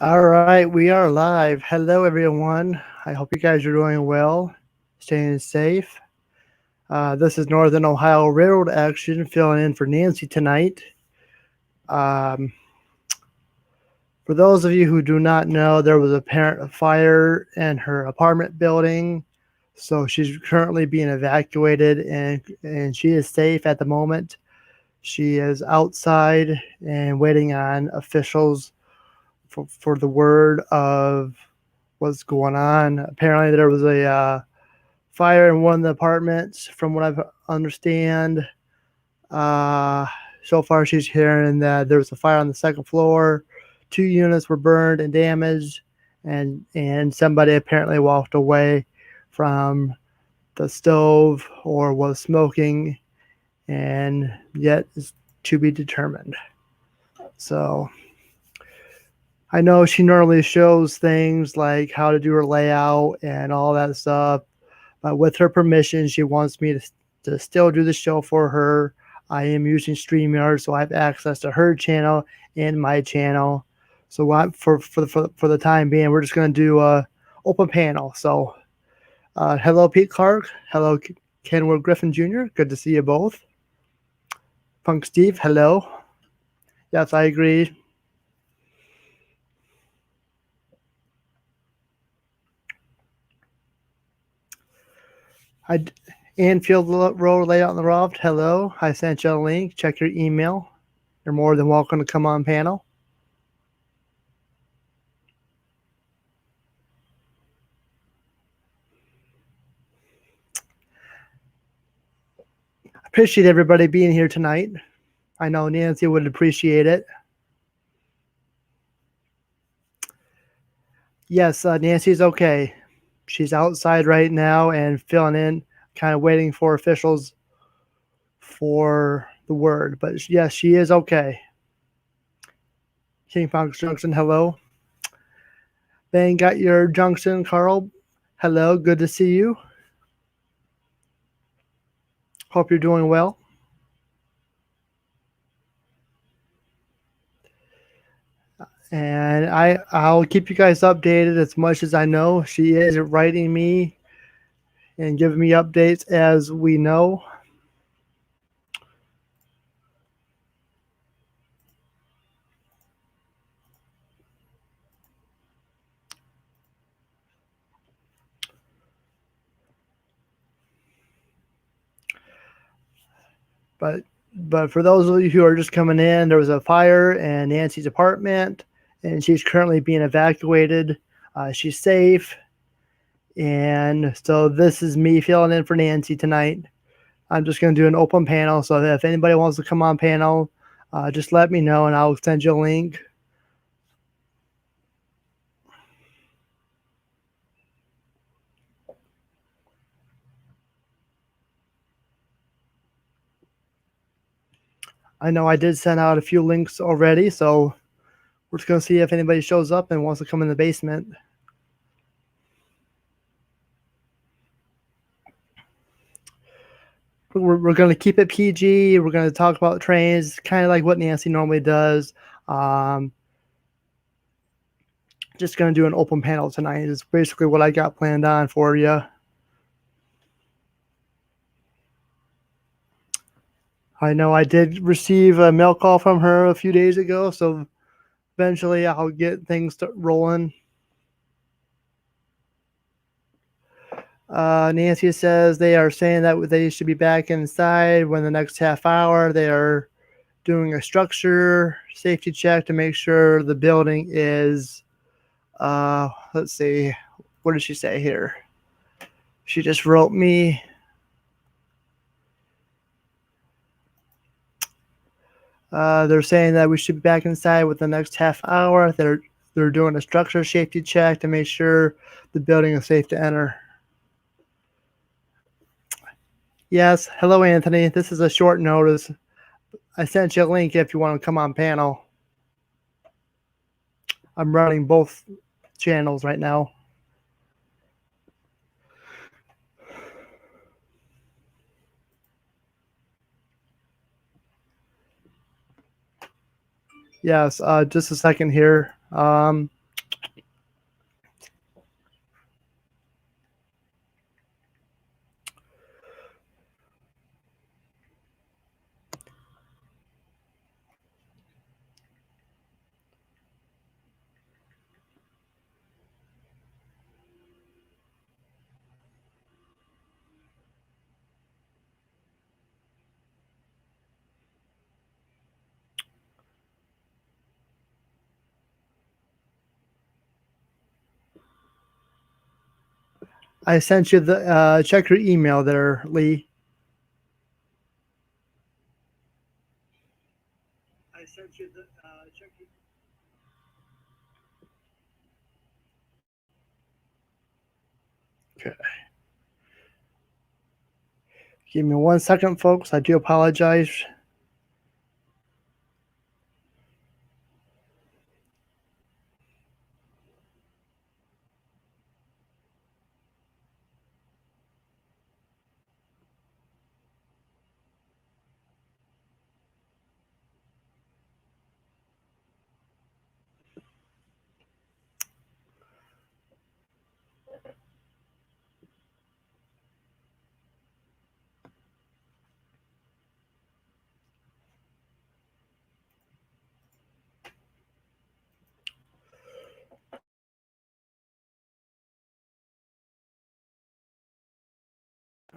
All right, we are live. Hello, everyone. I hope you guys are doing well, staying safe. This is Northern Ohio Railroad Action filling in for Nancy tonight. Um, for those of you who do not know, there was apparent a fire in her apartment building, so she's currently being evacuated, and she is safe at the moment. She is outside and waiting on officials for the word of what's going on. Apparently, there was a fire in one of the apartments, from what I understand. Uh, so far, she's hearing that there was a fire on the second floor. 2 units were burned and damaged, and somebody apparently walked away from the stove or was smoking, and yet is to be determined. So I know she normally shows things like how to do her layout and all that stuff, but with her permission, she wants me to still do the show for her. I am using StreamYard, so I have access to her channel and my channel. So for the time being, we're just going to do a open panel. So hello, Pete Clark. Hello, Kenwood Griffin Jr. Good to see you both. Punk Steve, hello. Yes, I agree. I Anfield Road layout in the Raft. Hello. I sent you a link. Check your email. You're more than welcome to come on panel. Appreciate everybody being here tonight. I know Nancy would appreciate it. Yes, Nancy's okay. She's outside right now and filling in, kind of waiting for officials for the word. But yes, she is okay. King Fox Junction, hello. Then got your junction, Carl. Hello, good to see you. Hope you're doing well. And I'll keep you guys updated as much as I know. She is writing me and giving me updates as we know. But for those of you who are just coming in, there was a fire in Nancy's apartment, and she's currently being evacuated. She's safe, and so this is me filling in for Nancy tonight. I'm just going to do an open panel, so that if anybody wants to come on panel, just let me know, and I'll send you a link. I know I did send out a few links already, so we're just going to see if anybody shows up and wants to come in the basement. We're going to keep it PG. We're going to talk about trains, kind of like what Nancy normally does. Just going to do an open panel tonight is basically what I got planned on for you. I know I did receive a mail call from her a few days ago, so eventually I'll get things rolling. Nancy says they are saying that they should be back inside when the next half hour. They are doing a structure safety check to make sure the building is, let's see, what did she say here? She just wrote me. They're saying that we should be back inside with the next half hour. They're doing a structure safety check to make sure the building is safe to enter. Yes, hello Anthony. This is a short notice. I sent you a link if you want to come on panel. I'm running both channels right now. Yes, just a second here. I sent you the check your email there, Lee. I sent you the check. Okay. Give me 1 second, folks. I do apologize.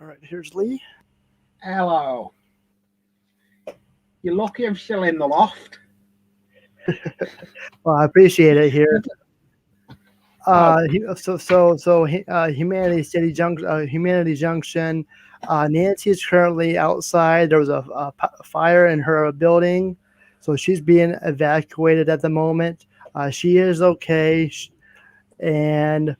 All right, here's Lee. Hello. You're lucky I'm still in the loft. Well, I appreciate it here. Humanity City Junction, Humanity Junction. Nancy is currently outside. There was a fire in her building, so she's being evacuated at the moment. She is okay, and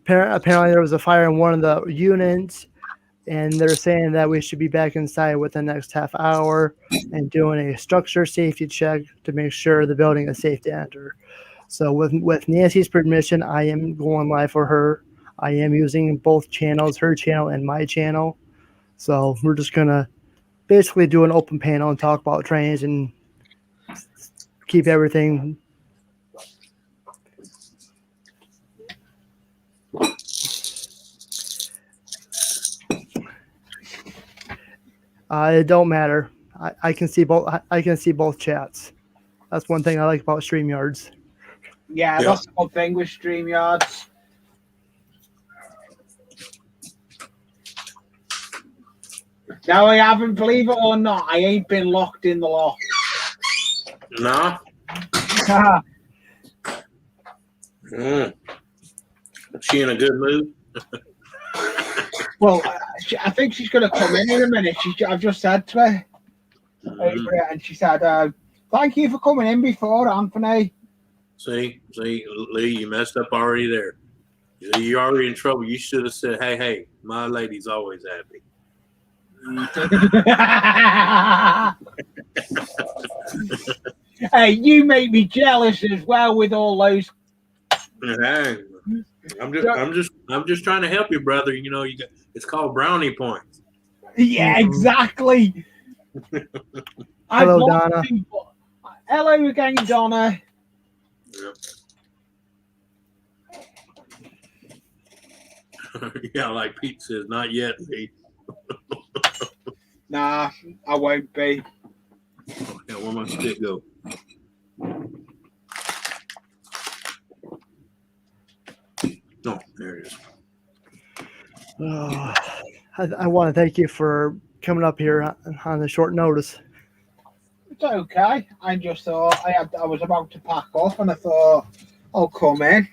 apparently there was a fire in one of the units, and they're saying that we should be back inside within the next half hour and doing a structure safety check to make sure the building is safe to enter. So with Nancy's permission, I am going live for her. I am using both channels, her channel and my channel. So we're just gonna basically do an open panel and talk about trains and keep everything. It don't matter. I can see both. I can see both chats. That's one thing I like about StreamYards. Yeah, that's the good thing with StreamYards. Now I haven't, believe it or not, I ain't been locked in the loft. No. She in a good mood? Well, I think she's going to come in a minute. I've just said to her, and she said, "Thank you for coming in before, Anthony." See, Lee, you messed up already there. You're already in trouble. You should have said, "Hey, my lady's always happy." Hey, you make me jealous as well with all those. Hey, I'm just trying to help you, brother. You know, it's called brownie points. Yeah, exactly. Hello, Donna. Hello again, Donna. Yeah, like Pete says, not yet, Pete. Nah, I won't be. Yeah, where my stick go? Oh, there it is. I want to thank you for coming up here on the short notice. It's okay. I just thought I was about to pack up, and I thought I'll come in.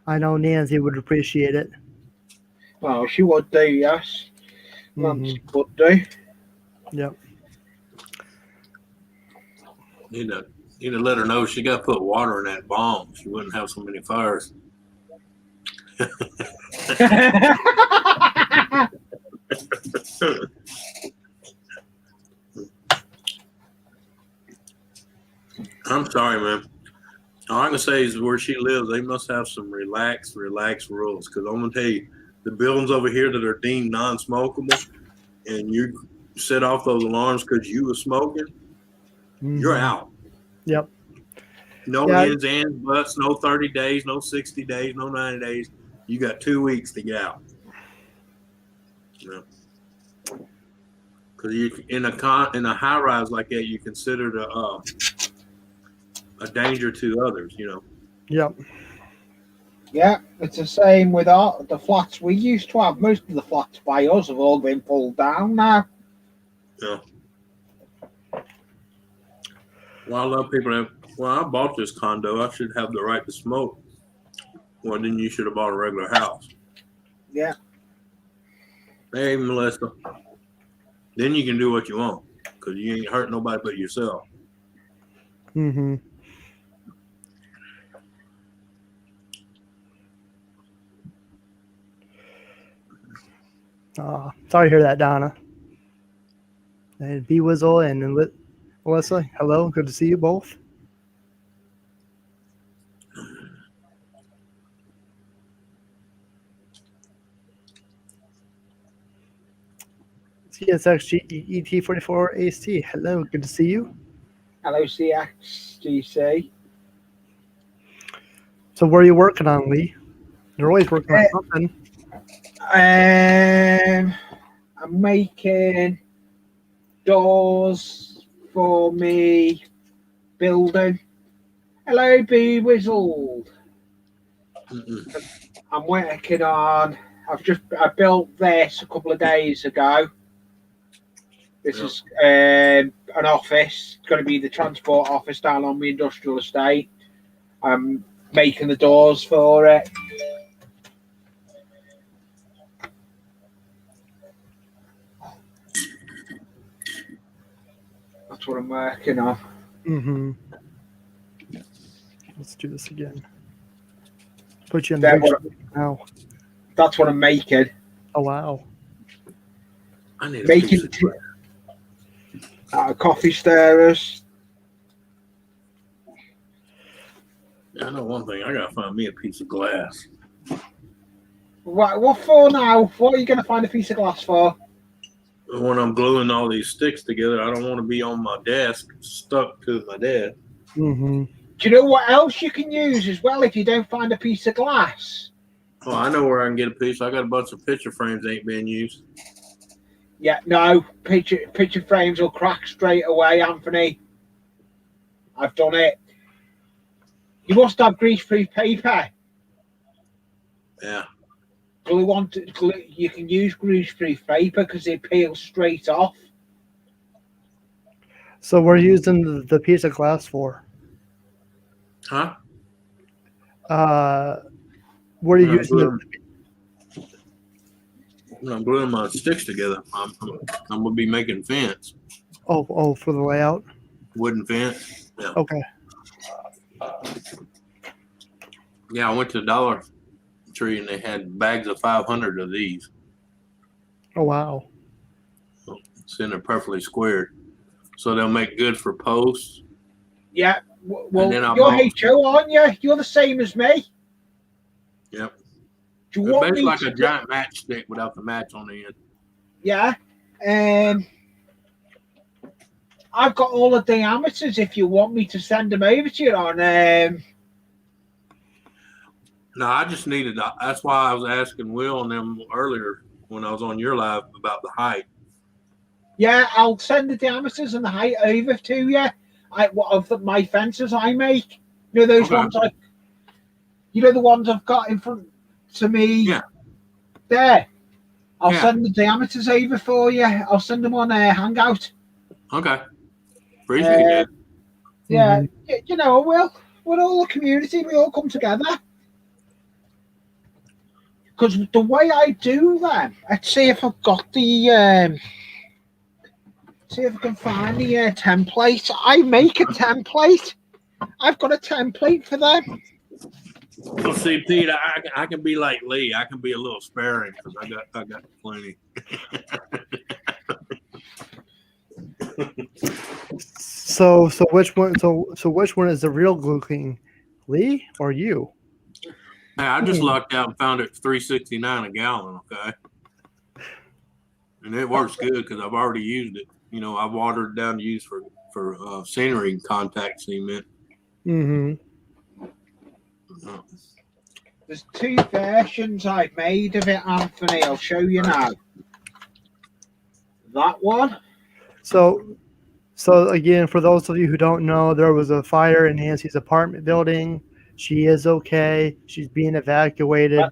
I know Nancy would appreciate it. Well, she would do, yes. Nancy would do. Yep. Need to let her know she got to put water in that bomb. She wouldn't have so many fires. I'm sorry, man. All I can say is where she lives, they must have some relaxed rules. Because I'm gonna tell you, the buildings over here that are deemed non-smokable, and you set off those alarms because you were smoking, you're out. Yep. No ins, ands, buts, no 30 days, no 60 days, no 90 days. You got 2 weeks to get out. Because you in a high rise like that, you considered a danger to others. Yep. Yeah, it's the same with the flats we used to have. Most of the flats by us have all been pulled down now. Yeah. Well, I love people that Well, I bought this condo. I should have the right to smoke. Well, then you should have bought a regular house. Yeah. Hey, Melissa. Then you can do what you want because you ain't hurt nobody but yourself. Mm-hmm. Sorry to hear that, Donna. And B Wizzle and Melissa, hello. Good to see you both. CSXG ET44 AST, hello. Good to see you. Hello, CXGC. So, what are you working on, Lee? You're always working on something. I'm making doors for me building. Hello, B Wizzled. I'm working on. I built this a couple of days ago. This is an office. It's going to be the transport office down on the industrial estate. I'm making the doors for it. That's what I'm working on. Mm-hmm. Let's do this again. Put you in the now. That's what I'm making. Oh wow! I need a piece of coffee stirrers. I know one thing. I gotta find me a piece of glass. What for now? What are you going to find a piece of glass for? When I'm gluing all these sticks together, I don't want to be on my desk stuck to my desk. Mm-hmm. Do you know what else you can use as well if you don't find a piece of glass? Oh, I know where I can get a piece. I got a bunch of picture frames that ain't being used. Yeah, no, picture frames will crack straight away, Anthony. I've done it. You must have grease-proof paper. Yeah. Glue. You can use grease-proof paper because it peels straight off. So we're using the piece of glass for. Huh? What are you using? When I'm gluing my sticks together, I'm gonna be making fence. Oh, for the layout. Wooden fence. Yeah. Okay. Yeah, I went to Dollar Tree and they had bags of 500 of these. Oh wow. So they're perfectly squared, so they'll make good for posts. Yeah. Well, you're HO, aren't you? You're the same as me. Yep. Do you want it's me like a giant matchstick without the match on the end. Yeah. I've got all the diameters if you want me to send them over to you on. No, I just needed. That's why I was asking Will and them earlier when I was on your live about the height. Yeah, I'll send the diameters and the height over to you. My fences I make. You know those ones the ones I've got in front to me. Yeah. There. I'll send the diameters over for you. I'll send them on Hangout. Okay. Appreciate that. Yeah, you know, we're all a community. We all come together. Because the way I do them, let's see if I've got the see if I can find the template. I make a template. I've got a template for them. Well, see, Pete, I can be like Lee. I can be a little sparing because I got plenty. So which one? So which one is the real glue king, Lee or you? Hey, I just lucked out and found it $3.69 a gallon. Okay, and it works good because I've already used it. You know, I've watered it down to use for scenery contact cement. Mm-hmm. There's two versions I've made of it, Anthony. I'll show you now. That one. So again, for those of you who don't know, there was a fire in Nancy's apartment building. She is okay. She's being evacuated.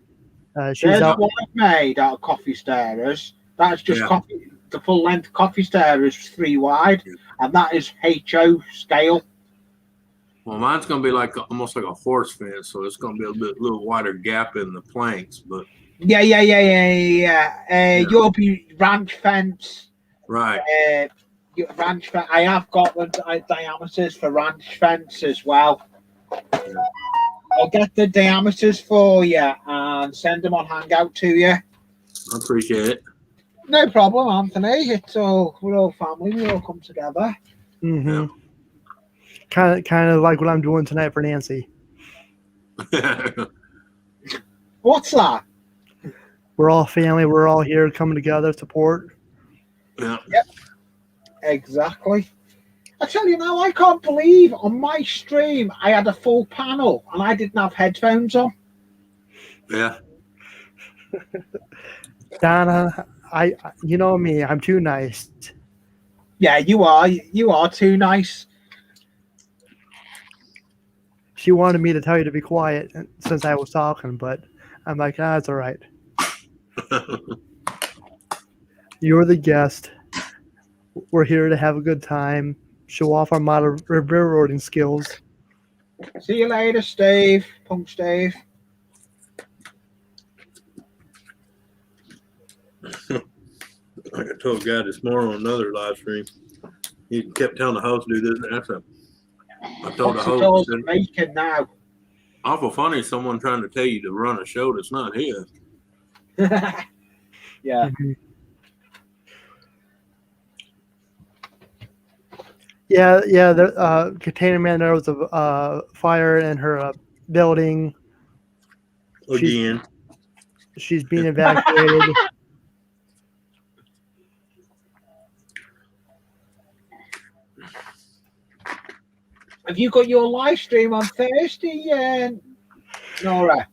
She's out. What I've made out of coffee stirrers. That's just coffee. The full length coffee stirrers 3 wide, and that is HO scale. Well, mine's gonna be like almost like a horse fence, so it's gonna be a little wider gap in the planks, but Yeah. yeah, You'll be ranch fence. right. Ranch fence. I have got the diameters for ranch fence as well. Yeah. I'll get the diameters for you and send them on Hangout to you. I appreciate it. No problem, Anthony. We're all family. We all come together. Mm-hmm. Kind of like what I'm doing tonight for Nancy. What's that? We're all family. We're all here coming together, support. Yeah. Yep. Exactly. I tell you now, I can't believe on my stream I had a full panel and I didn't have headphones on. Yeah. Donna, you know me. I'm too nice. Yeah, you are. You are too nice. She wanted me to tell you to be quiet since I was talking, but I'm like, it's all right. You're the guest. We're here to have a good time, show off our modern railroading skills. See you later, Steve. Punk Steve. Like I told a guy this morning on another live stream, he kept telling the host to do this and that. I told the host, making now. Awful funny someone trying to tell you to run a show that's not his. Yeah. Mm-hmm. Yeah. The Container Man, there was a fire in her building. Again. She's being evacuated. Have you got your live stream on Thursday, N.O.R.A?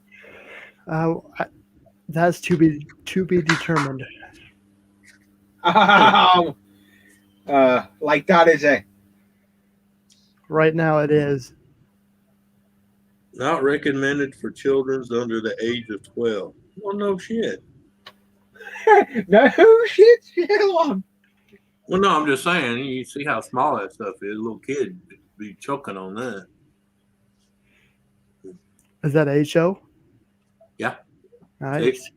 That's to be determined. Oh, like that, is it? Right now, it is. Not recommended for children under the age of 12. Well, no shit. No shit, on. Well, no, I'm just saying. You see how small that stuff is. A little kid be choking on that. Is that a show? Yeah. Nice.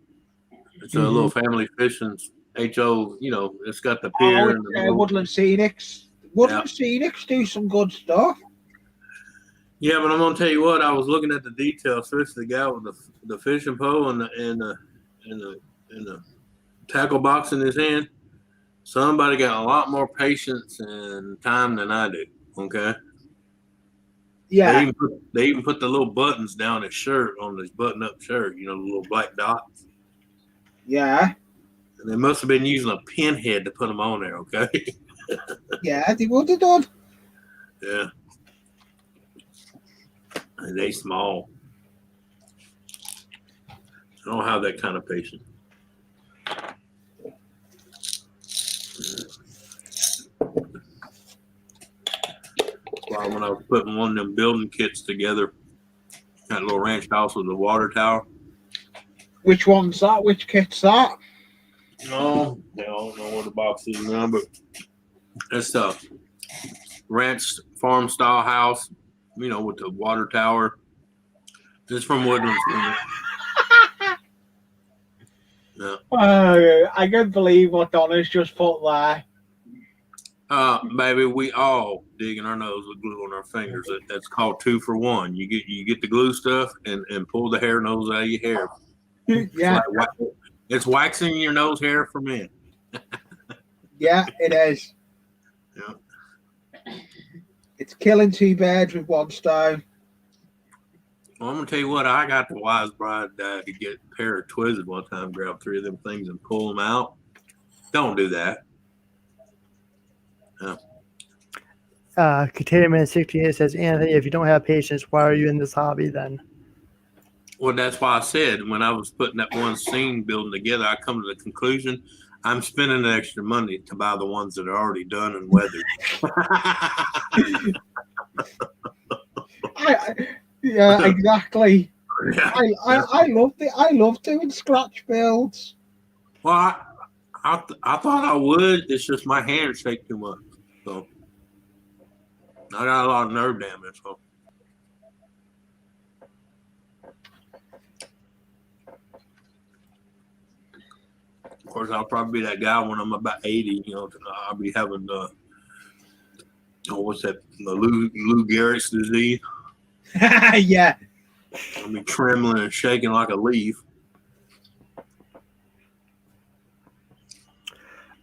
It's a little family fishing HO. You know, it's got the pier. And the Woodland Scenics. Woodland Scenics do some good stuff. Yeah, but I'm gonna tell you what. I was looking at the details. Especially the guy with the fishing pole and the tackle box in his hand. Somebody got a lot more patience and time than I do. Okay. Yeah. They even put the little buttons down his shirt on his button-up shirt. You know, the little black dots. Yeah. And they must have been using a pinhead to put them on there. Okay. Yeah, they would have done. Yeah. And they small. I don't have that kind of patience. Well, when I was putting one of them building kits together, that little ranch house with the water tower. Which one's that? Which kit's that? No, I don't know what the box is now, but it's a ranch farm style house, you know, with the water tower. It's from Woodlands. Yeah. I can't believe what Donna's just put there. Baby, we all digging our nose with glue on our fingers. That's called 2 for 1. You get the glue stuff and pull the hair nose out of your hair. Yeah. It's waxing your nose hair for men. Yeah, it is. Yeah. It's killing 2 birds with 1 stone. Well, I'm gonna tell you what. I got the wise bride to get a pair of Twizzlers one time, grab 3 of them things and pull them out. Don't do that. Yeah. Container Man 68 says, Anthony, if you don't have patience, why are you in this hobby then? Well, that's why I said when I was putting that one scene building together, I come to the conclusion I'm spending the extra money to buy the ones that are already done and weathered. Yeah, exactly. Yeah. I love doing scratch builds. Well, I thought I would. It's just my hands shake too much, so I got a lot of nerve damage. So course, I'll probably be that guy when I'm about 80. I'll be having what's that? The Lou Gehrig's disease. Yeah. I'll be trembling and shaking like a leaf.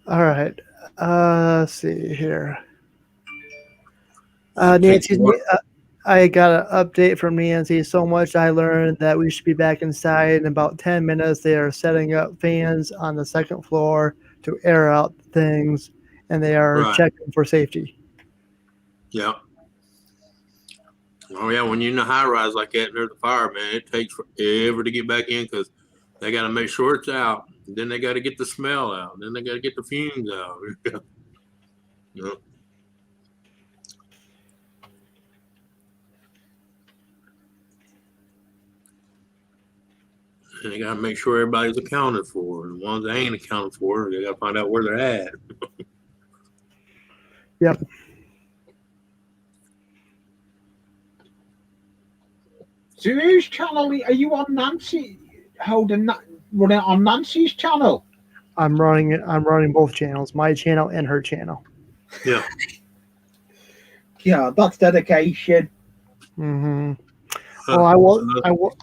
All right. Let's see here. Nancy, I got an update from Nancy. So much I learned that we should be back inside in about 10 minutes. They are setting up fans on the second floor to air out things, and they are checking for safety. Yeah. Oh, yeah. When you're in a high rise like that and there's a fire, man, it takes forever to get back in because they got to make sure it's out. And then they got to get the smell out. Then they got to get the fumes out. You know? And they got to make sure everybody's accounted for. And the ones that ain't accounted for, they got to find out where they're at. Yep. So whose channel are you on, Nancy? Running on Nancy's channel? I'm running both channels, my channel and her channel. Yeah. Yeah, that's dedication. Mm-hmm. Well, I will.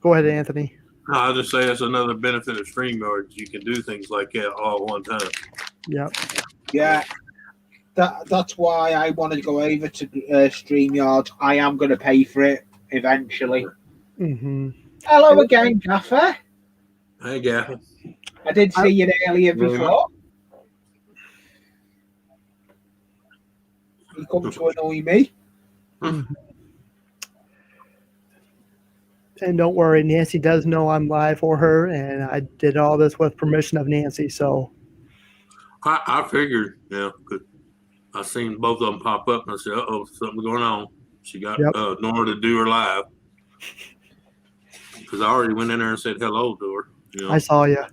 Go ahead, Anthony. I'll just say that's another benefit of StreamYard. You can do things like that all at one time. Yep. Yeah. That's why I wanted to go over to StreamYard. I am going to pay for it eventually. Mm-hmm. Hello again, Gaffer. Hey, Gaffer. I did see you earlier before. You come to annoy me. Mm-hmm. And don't worry, Nancy does know I'm live for her, and I did all this with permission of Nancy. So I figured, because I seen both of them pop up, and I said, "Uh-oh, something's going on." She got N.O.R.A to do her live because I already went in there and said hello to her. I saw you.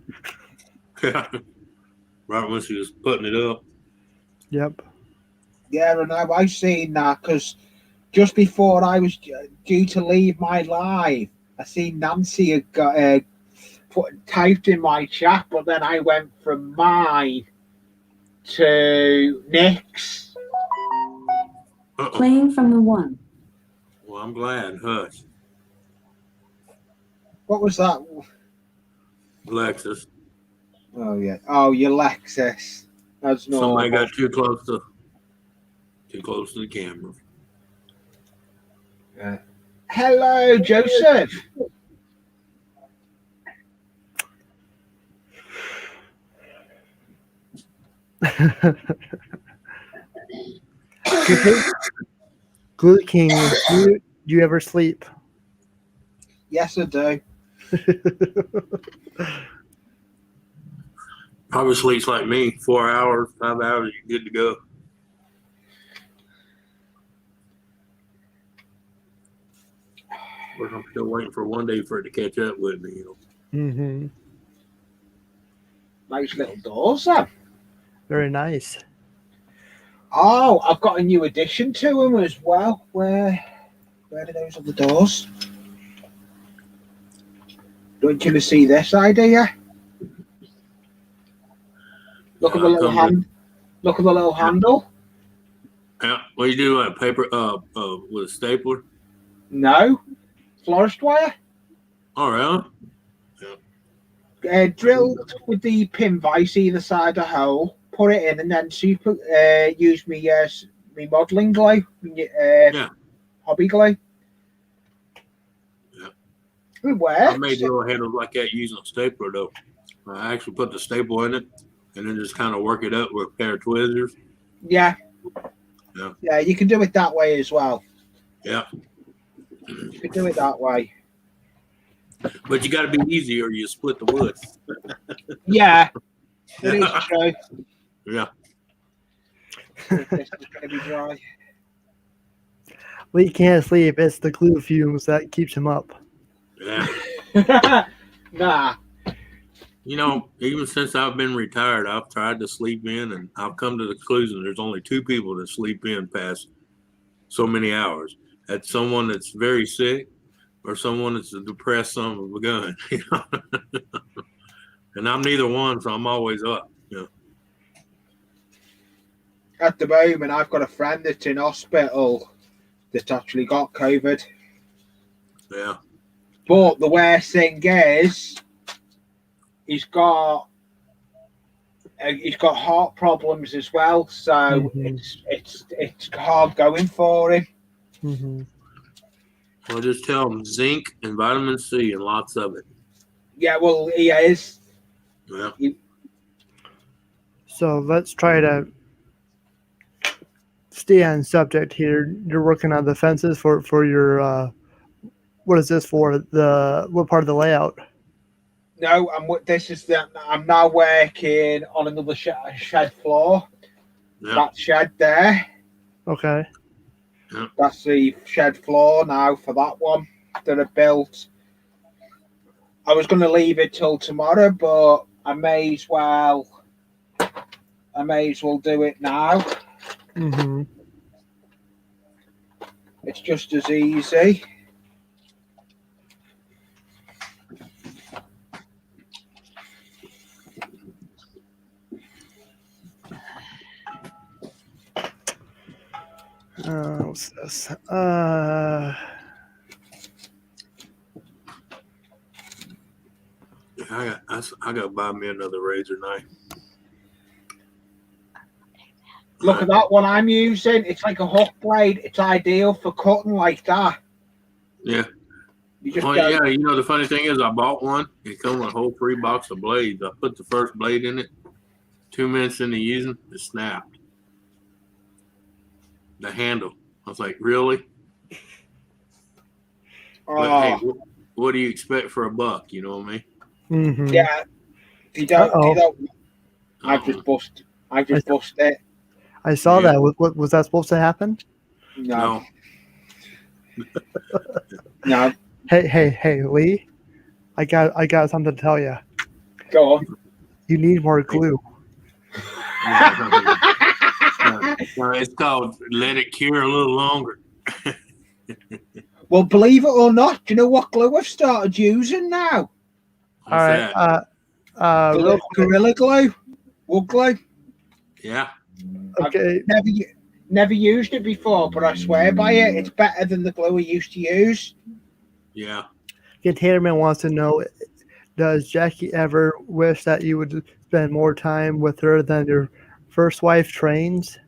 Right when she was putting it up. Yep. Yeah, and I seen that because just before I was due to leave my live, I seen Nancy had got typed in my chat, but then I went from mine to Nick's. Playing from the one. Well, I'm glad. Hush. What was that? Lexus. Oh yeah. Oh, your Lexus. That's normal. Somebody got too close to the camera. Hello, Joseph. Glute King, do you ever sleep? Yes, I do. Probably sleeps like me, 4 hours, 5 hours, you're good to go. But I'm still waiting for one day for it to catch up with me. Mm-hmm. Nice little doors, then. Very nice. Oh, I've got a new addition to them as well. Where are those other doors? Don't you see this idea? Look at the little hand. Look at the little handle. Yeah. What do you do? Like paper with a stapler? No. Florist wire. Oh, really? Drilled with the pin vise either side of the hole. Put it in and then use me modelling glue. Hobby glue. Yeah. It works. I made little handles like that using a stapler though. I actually put the staple in it and then just kind of work it up with a pair of tweezers. Yeah. Yeah. Yeah, you can do it that way as well. Yeah. You can do it that way. But you got to be easy or you split the wood. Yeah. It is true. Yeah. This is going to be dry. Lee can't sleep. It's the glue fumes that keeps him up. Yeah. Nah. Even since I've been retired, I've tried to sleep in, and I've come to the conclusion there's only two people that sleep in past so many hours. That's someone that's very sick or someone that's a depressed son of a gun. And I'm neither one, so I'm always up. Yeah. At the moment, I've got a friend that's in hospital that's actually got COVID. Yeah. But the worst thing is, he's got heart problems as well, so it's hard going for him. Mm-hmm. Well, just tell him zinc and vitamin C and lots of it. Yeah, well, he is. Yeah. So let's try to stay on subject here. You're working on the fences for your what is this for? What part of the layout? No, I'm now working on another shed floor. Yeah. That shed there. Okay. Yeah. That's the shed floor now for that one that I built. I was going to leave it till tomorrow, but I may as well do it now. Mm-hmm. It's just as easy. What's this? I got to buy me another razor knife. Look at that one I'm using. It's like a hook blade. It's ideal for cutting like that. Yeah. You just Yeah, you know, the funny thing is I bought one. It comes with a whole 3 box of blades. I put the first blade in it. 2 minutes into using, it snapped. The handle. I was like, really? But hey, what do you expect for $1? You know what I mean? Mm-hmm. Yeah. You don't. I just busted it. I saw that. What was that supposed to happen? No. No. Hey, Lee. I got something to tell you. Go on. You need more glue. It's called let it cure a little longer. Well, believe it or not, do you know what glue I've started using now? What's that? Real quick. Gorilla Glue. Wood glue. Yeah. Okay. I've never used it before, but I swear by it. It's better than the glue I used to use. Yeah. Containment wants to know, does Jackie ever wish that you would spend more time with her than your first wife trains?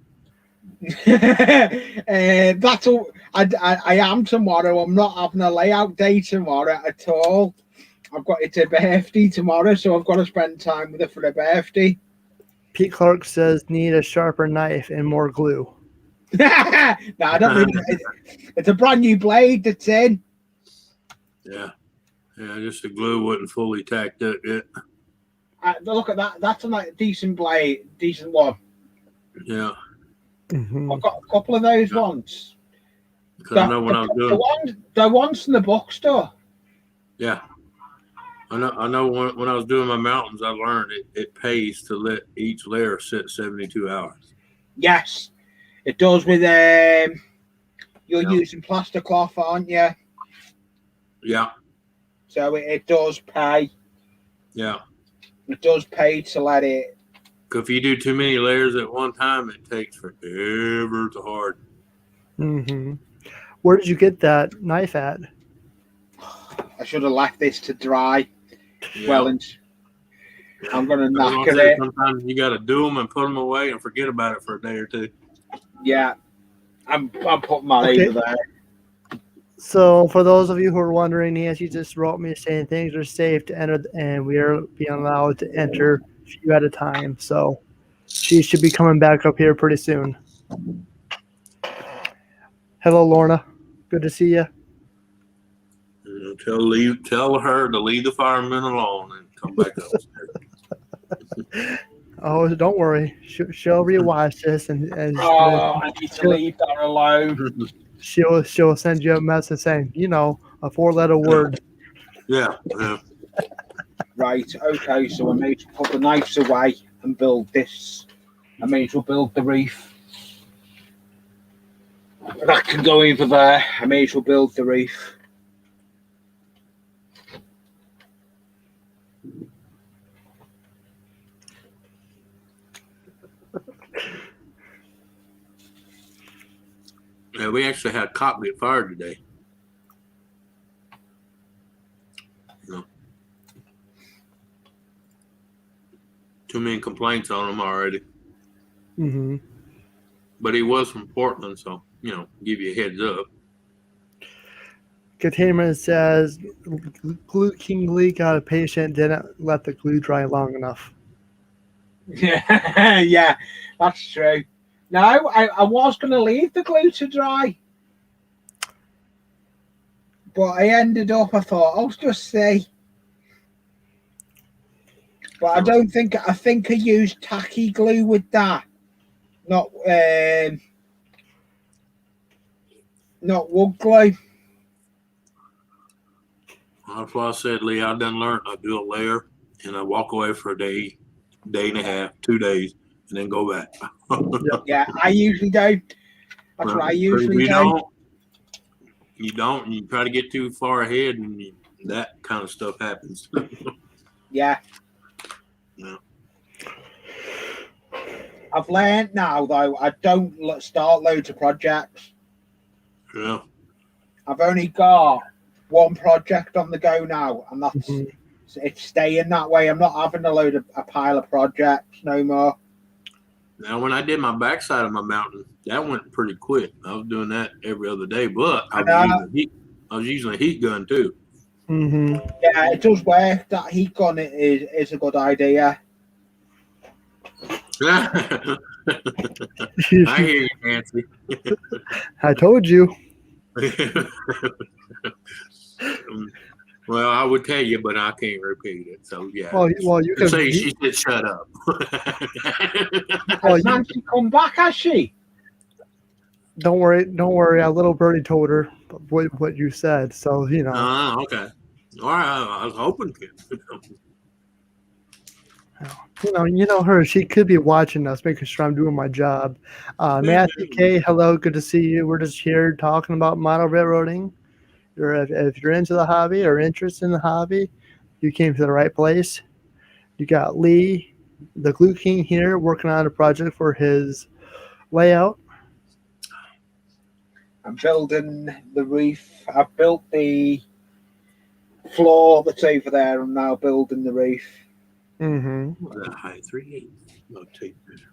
That's all. I am tomorrow. I'm not having a layout day tomorrow at all. It's a birthday tomorrow, so I've got to spend time with her for a birthday. Pete Clark says need a sharper knife and more glue. No, I don't need it. It's a brand new blade that's in. Yeah. Yeah, just the glue wasn't fully tacked up yet. Look at that. That's a decent blade, decent one. Yeah. Mm-hmm. I've got a couple of those ones. I know when I was doing the ones in the bookstore. Yeah. I know when I was doing my mountains, I learned it pays to let each layer sit 72 hours. Yes, it does with you're using plaster cloth, aren't you? Yeah. So it does pay. Yeah. It does pay to let it. If you do too many layers at one time, it takes forever to harden. Mm-hmm. Where did you get that knife at? I should have left this to dry. Yeah. Well, and I'm going to knock it. Sometimes you got to do them and put them away and forget about it for a day or two. Yeah. I'm putting mine over there. So, for those of you who are wondering, Nancy just wrote me saying things are safe to enter, and we are being allowed to enter a few at a time. So, she should be coming back up here pretty soon. Hello, Lorna. Good to see you. Tell her to leave the firemen alone and come back upstairs. Oh, don't worry. She'll rewatch this and I need to leave that alone. She'll send you a message saying, a 4-letter word. Yeah. Right. Okay. So I may put the knives away and build this. I may as well build the reef. That can go over there. I may as well build the reef. Yeah, we actually had a cop get fired today. You know, too many complaints on him already. Mm-hmm. But he was from Portland, so, give you a heads up. Containment says Glue King Lee got a patient, didn't let the glue dry long enough. Yeah, yeah, that's true. No, I was going to leave the glue to dry. But I ended up, I thought, I'll just see. But I don't think, I think I used tacky glue with that. Not wood glue. That's why I said, Lee, I done learned I do a layer and I walk away for a day and a half, 2 days, and then go back. Yeah, I usually do. That's what I usually do. You don't, and you try to get too far ahead, and that kind of stuff happens. Yeah. Yeah. I've learned now, though, I don't start loads of projects. Yeah. I've only got one project on the go now, and that's it's staying that way. I'm not having a pile of projects no more. Now, when I did my backside of my mountain, that went pretty quick. I was doing that every other day, but I was using a heat gun too. Mm-hmm. Yeah, it does work. That heat gun is a good idea. I hear you, Nancy. I told you. Well, I would tell you, but I can't repeat it. So yeah. Well, you can say she said shut up. Has Nancy come back? Has she? Don't worry. A little birdie told her what you said, so you know. Okay. All right. I was hoping to. You know her. She could be watching us, making sure I'm doing my job. Matthew K, hello, good to see you. We're just here talking about model railroading. If you're into the hobby or interested in the hobby, you came to the right place. You got Lee, the Glue King here, working on a project for his layout. I'm building the roof. I've built the floor that's over there. I'm now building the roof. Mm-hmm. The high 3/8. No tape measure.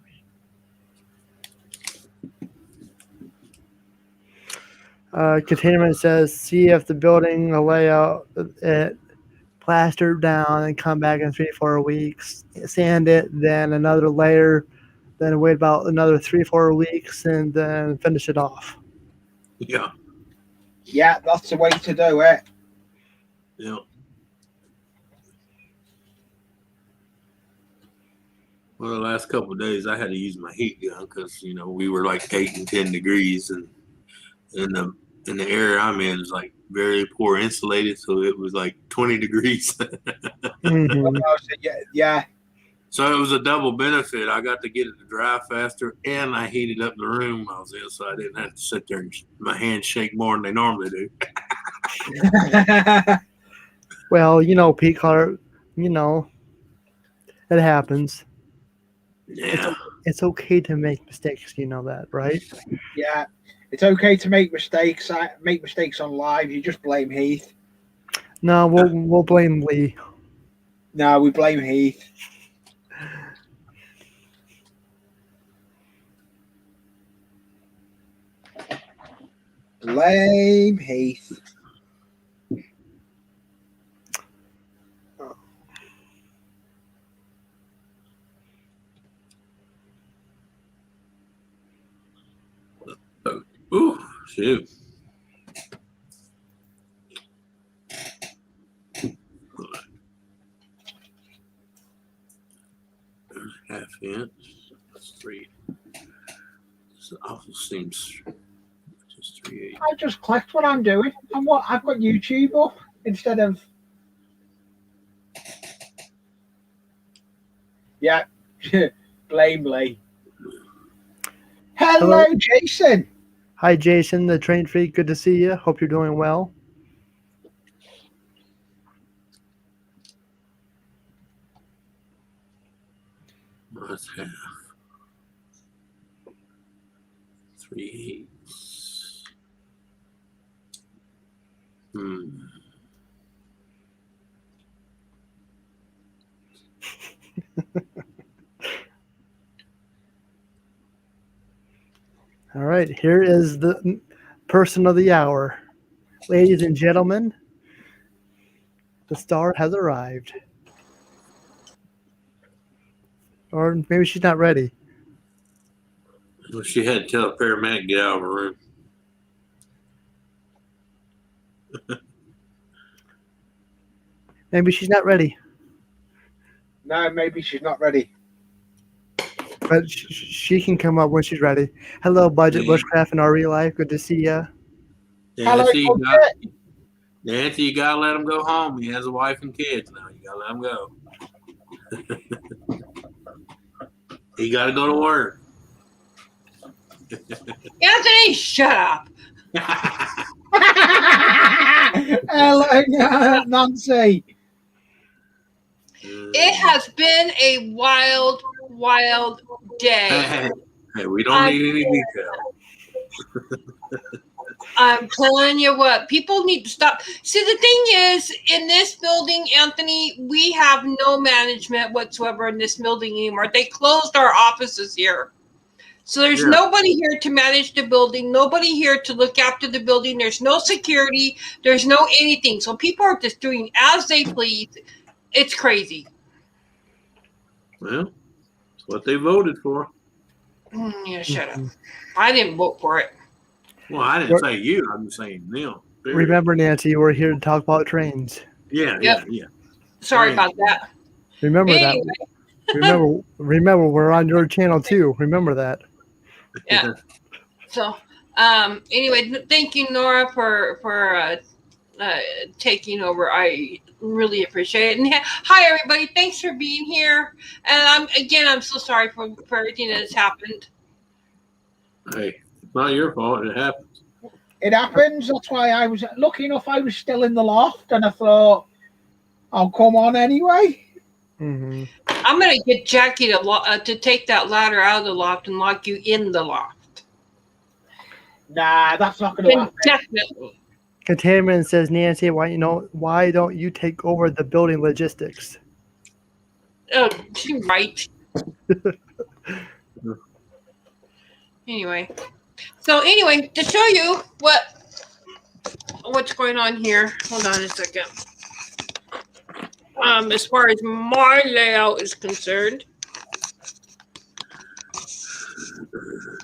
Containment says, see if the building layout it plastered down and come back in 3-4 weeks, sand it, then another layer, then wait about another 3-4 weeks, and then finish it off. Yeah. Yeah, that's the way to do it. Yeah. Well, the last couple of days I had to use my heat gun because we were like 8 and 10 degrees, and in the area I'm in is like very poor insulated, so it was like 20 degrees. Mm-hmm. Yeah. So it was a double benefit. I got to get it to dry faster, and I heated up the room I was in, so I didn't have to sit there and my hands shake more than they normally do. Well, Pete Clark, it happens. Yeah. It's okay to make mistakes. You know that, right? Yeah. It's okay to make mistakes. Make mistakes on live. You just blame Heath. No, we'll blame Lee. No, we blame Heath. Blame Heath. Ooh, shoot. There's half inch. That's 3. This also seems just 3/8. I just clicked what I'm doing. And what I've got YouTube up instead of. Yeah. Blame Lee. Hello, Jason. Hi, Jason, the train freak. Good to see you. Hope you're doing well. That's half. 3/8. All right, here is the person of the hour. Ladies and gentlemen, the star has arrived. Or maybe she's not ready. Well, she had to tell a paramedic to get out of her room. Maybe she's not ready. No, maybe she's not ready. But she can come up when she's ready. Hello, Budget Bushcraft and N.O.R.A Life. Good to see ya. Nancy, you gotta let him go home. He has a wife and kids now. You gotta let him go. He gotta go to work. Anthony, shut up. Hello, Nancy. It has been a wild, wild day. Hey, we don't need any detail. I'm telling you what, people need to stop. See, the thing is, in this building, Anthony, we have no management whatsoever in this building anymore. They closed our offices here. So there's nobody here to manage the building, nobody here to look after the building. There's no security. There's no anything. So people are just doing as they please. It's crazy. Well, it's what they voted for. Yeah, shut up. I didn't vote for it. Well, I didn't say you. I'm just saying them. Remember, Nancy, we're here to talk about trains. Yeah. Sorry about that. Remember that. Remember, we're on your channel too. Remember that. Yeah. So, anyway, thank you, N.O.R.A, for taking over. I really appreciate it. And hi, everybody. Thanks for being here. And I'm so sorry for everything that has happened. Hey, it's not your fault. It happens. It happens. That's why I was lucky enough. I was still in the loft, and I thought, "I'll come on anyway." Mm-hmm. I'm gonna get Jackie to take that ladder out of the loft and lock you in the loft. Nah, that's not going to happen. Definitely. Containment says, Nancy, why don't you take over the building logistics? Oh, right. Anyway, to show you what's going on here. Hold on a second. As far as my layout is concerned.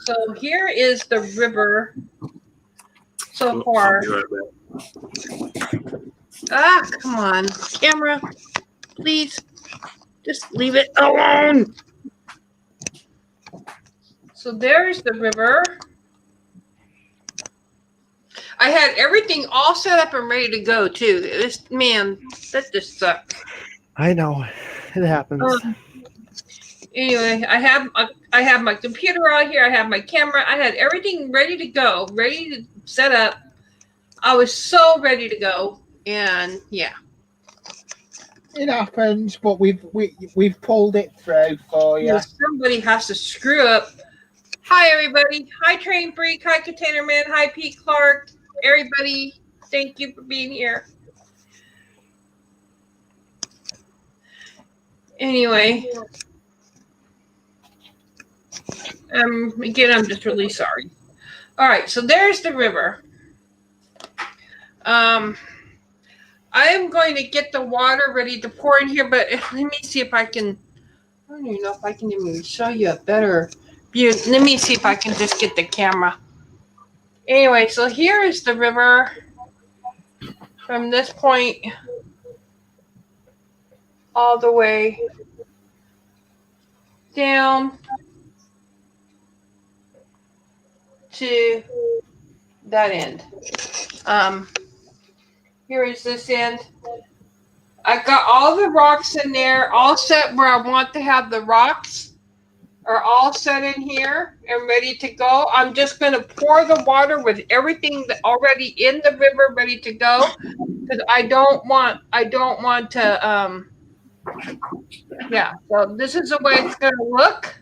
So here is the river so far. Come on. Camera, please. Just leave it alone. So there's the river. I had everything all set up and ready to go too. That just sucks. I know, it happens. Anyway, I have my computer out here. I have my camera. I had everything ready to go, ready to set up. I was so ready to go, and yeah. It happens, but we've pulled it through for you. Somebody has to screw up. Hi, everybody. Hi, Train Freak. Hi, Container Man. Hi, Pete Clark. Everybody, thank you for being here. Anyway, again, I'm just really sorry. All right, so there's the river. I am going to get the water ready to pour in here, but let me see if I can. I don't even know if I can even show you a better view. Let me see if I can just get the camera. Anyway, so here is the river from this point all the way down to that end. Here is this end. I got all the rocks in there, all set where I want to have the rocks are all set in here and ready to go. I'm just going to pour the water with everything that already in the river ready to go, because I don't want to so this is the way it's going to look.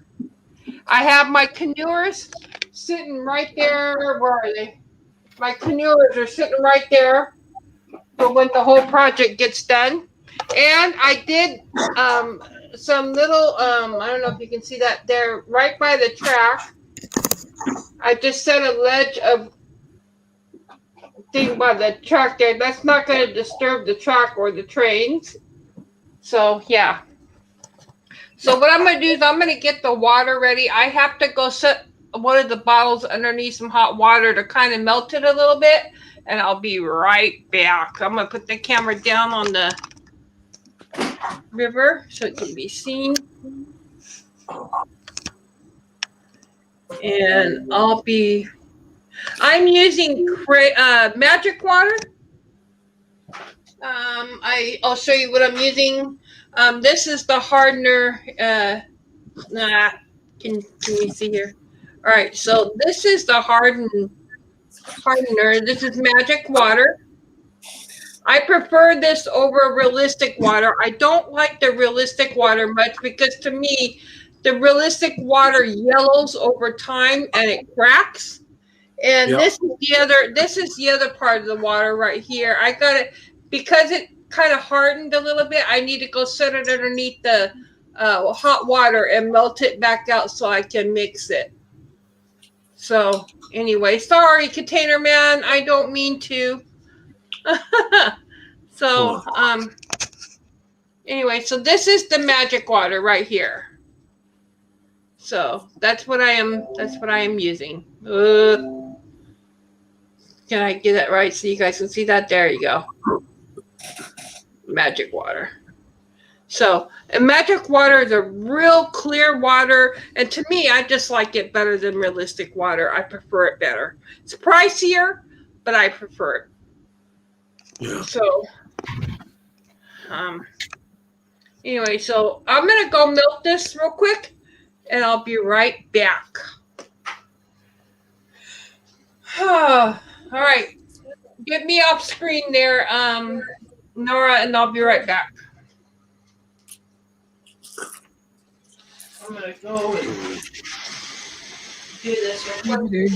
I have my canoers sitting right there. Where are they? My canoers are sitting right there. for when the whole project gets done. And I did some little I don't know if you can see that there right by the track. I just set a ledge of thing by the track there. That's not going to disturb the track or the trains. So yeah. So what I'm going to do is I'm going to get the water ready. I have to go set one of the bottles underneath some hot water to kind of melt it a little bit. And I'll be right back. I'm going to put the camera down on the river so it can be seen. And I'm using magic water. I'll show you what I'm using. This is the hardener. Can you see here? All right, so this is the hardener. This is magic water. I prefer this over realistic water. I don't like the realistic water much because to me, the realistic water yellows over time and it cracks. And Yep. This is the other part of the water right here. I got it because it kind of hardened a little bit. I need to go set it underneath the hot water and melt it back out so I can mix it. So anyway, sorry, container man. I don't mean to. So anyway, so this is the magic water right here. So that's what I am using. Can I get that right so you guys can see that? There you go. Magic water. So, and magic water is a real clear water, and to me, I just like it better than realistic water. I prefer it better. It's pricier, but I prefer it. Yeah. So, anyway, so I'm gonna go melt this real quick, and I'll be right back. All right, get me off screen there, Nora, and I'll be right back. I'm gonna go and do this real quick.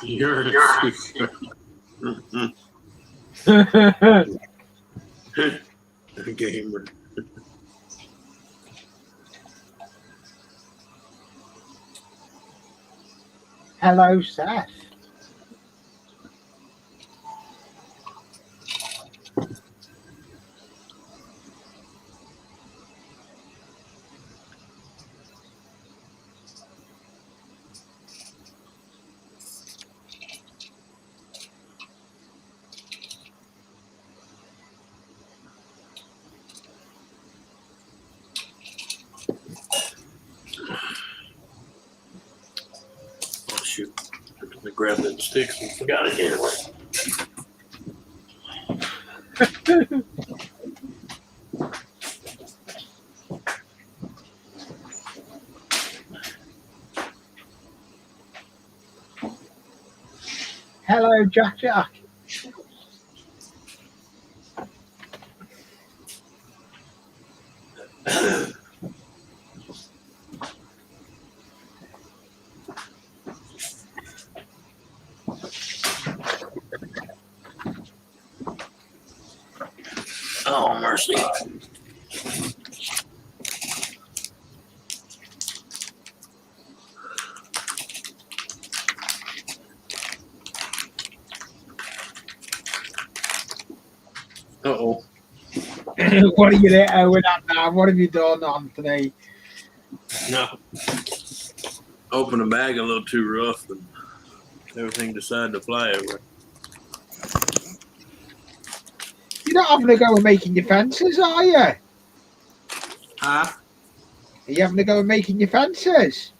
You're a gamer. Hello, Seth. Oh shoot! I grabbed that sticks and forgot it anyway. Hello, Jack. Oh mercy! Uh-oh. What are you there with that now? What have you done, Anthony? No. Opened the bag a little too rough and everything decided to fly everywhere. You're not having to go and making your fences, are you? Huh? Are you having to go and making your fences?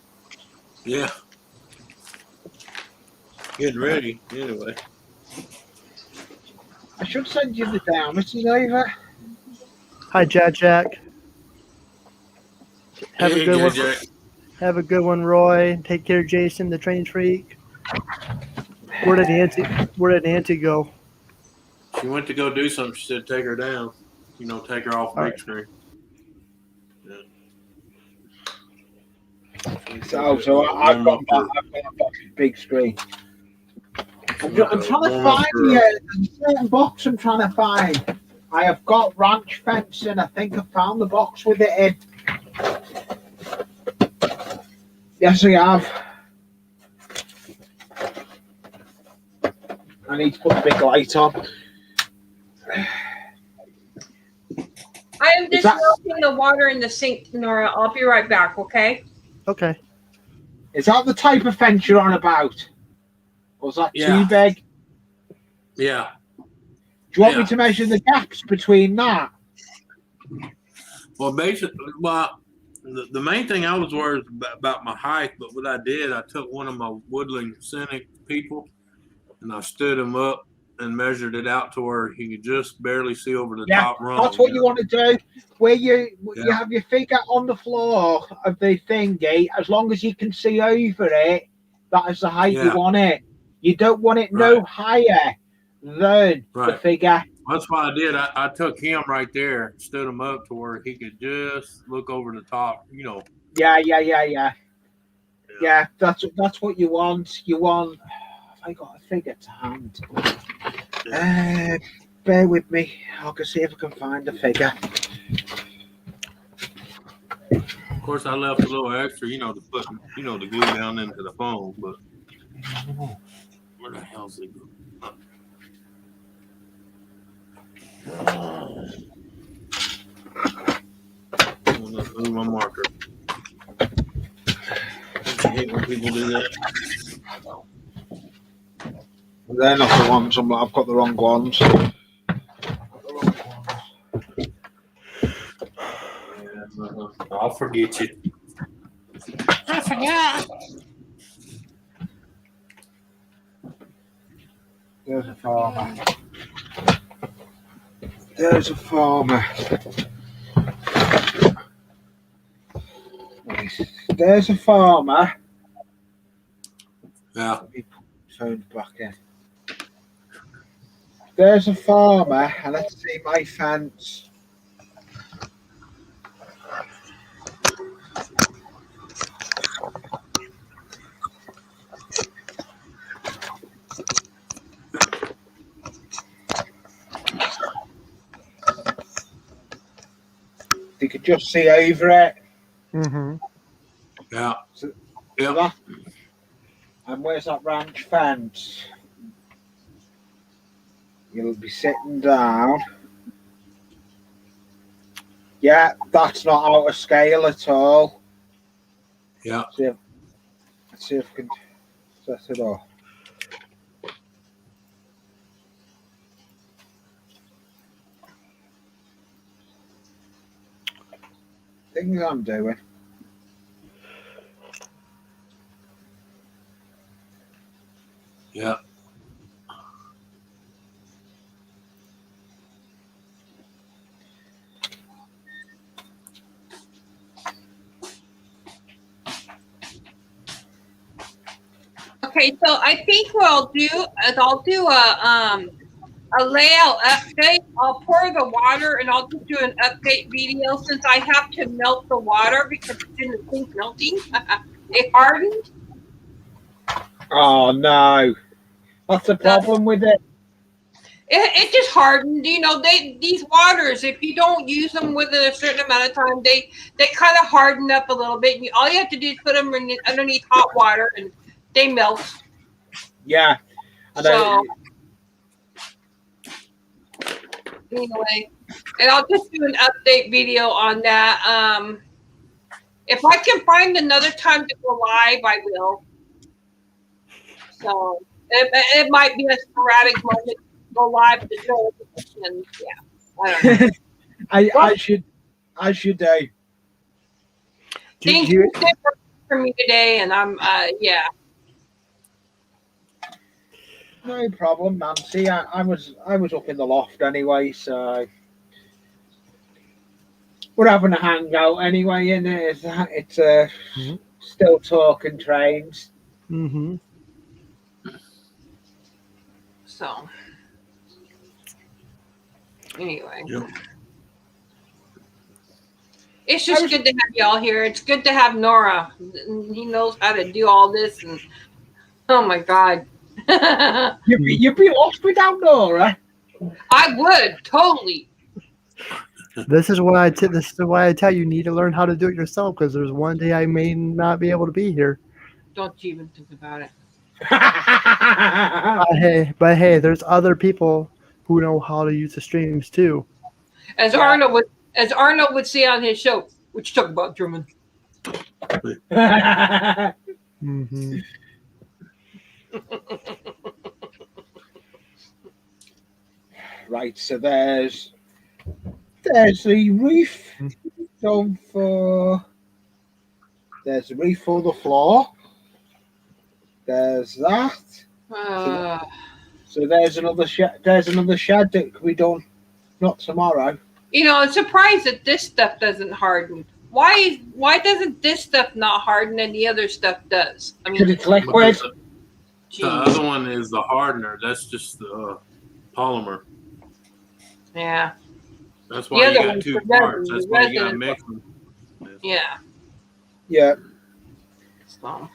Yeah. Getting ready, anyway. I should send you the diameters over. Hi, Jack. Have Hey, a good one. Jack. Have a good one, Roy. Take care, Jason, the train freak. Where did Nancy go? She went to go do something. She said, "Take her down. You know, take her off All big right. screen." Yeah. So I've got a big screen. I'm trying to find the certain box. I'm trying to find. I have got ranch fencing. I think I found the box with it in. Yes, I have. I need to put the big light on. I am just melting the water in the sink, Nora. I'll be right back, okay? Okay. Is that the type of fence you're on about? Or is that too big? Yeah. Do you want me to measure the gaps between that? Well, basically, the main thing I was worried about my height, but what I did, I took one of my woodland cynic people and I stood him up and measured it out to where he could just barely see over the top rung. That's what you want to do. Where you have your figure on the floor of the thingy, as long as you can see over it, that is the height you want it. You don't want it no higher than the figure. That's what I did. I took him right there, stood him up to where he could just look over the top, you know. Yeah, that's what you want. You want. Have I got a figure to hand? Bear with me. I can see if I can find a figure. Of course, I left a little extra, you know, to put, you know, the glue down into the foam. But where the hell's it go? Move my marker. I hate when people do that. They're not the ones. I've got the wrong ones. I'll forget you. I forgot. There's a farmer. There's a farmer. There's a farmer. Yeah. Let me put the phone back in. There's a farmer, and let's see my fence. You could just see over it. Mm-hmm. Yeah. Yeah. And where's that ranch fence? You'll be sitting down. Yeah, that's not out of scale at all. Yeah. Let's see if I can set it off. Things I'm doing. Yeah. Okay, so I think what I'll do is I'll do a layout update. I'll pour the water and I'll just do an update video since I have to melt the water because it's in the sink melting. It hardened. Oh no, that's the problem with it. It just hardened. You know, these waters, if you don't use them within a certain amount of time, they kind of harden up a little bit. And all you have to do is put them underneath hot water and they melt. Yeah. So anyway, and I'll just do an update video on that. If I can find another time to go live, I will. So it might be a sporadic moment to go live to show it. And yeah, I don't know. I should do. Things are different for me today, and I'm yeah. No problem, Nancy. I was up in the loft anyway, so we're having a hangout anyway, and it's still talking trains. Mm-hmm. So Anyway. Yep. It's just good to have y'all here. It's good to have N.O.R.A. He knows how to do all this, and oh my God. You'd be lost without N.O.R.A. I would totally. This is why I tell you need to learn how to do it yourself, because there's one day I may not be able to be here. Don't you even think about it. But hey, there's other people who know how to use the streams too. As Arnold would say on his show, what you talk about, German? Mm-hmm. Right, so there's the roof. There's the roof for the floor. There's that. So there's another shed. There's another shed that can be done. Not tomorrow. You know, I'm surprised that this stuff doesn't harden. Why doesn't this stuff not harden and the other stuff does? I mean, because it's liquid. The other one is the hardener. That's just the polymer. Yeah. That's why you got two parts. That's why you got to mix them. Yeah. Yeah. So.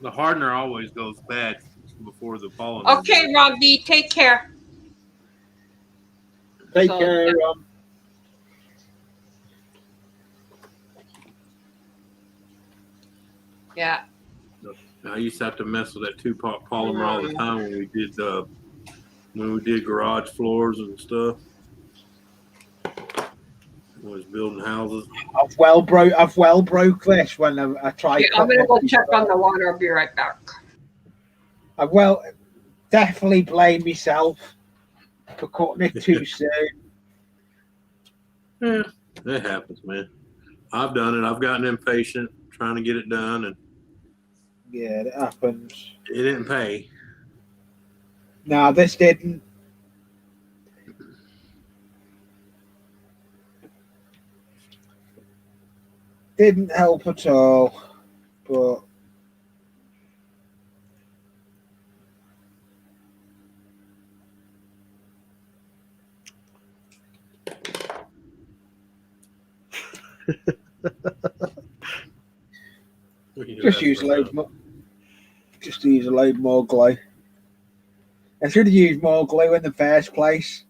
The hardener always goes bad before the polymer. Okay, Rob D, take care. Take care. Yeah. I used to have to mess with that two-part polymer all the time when we did garage floors and stuff. I was building houses. I've well broke this when I tried. Okay, I'm gonna go check on the water. I'll be right back. I definitely blame myself for cutting it too soon. Yeah, it happens, man. I've done it. I've gotten impatient trying to get it done, and yeah, it happens. It didn't pay. No, this didn't. Didn't help at all, but just use a load more glue. I should have used more glue in the first place.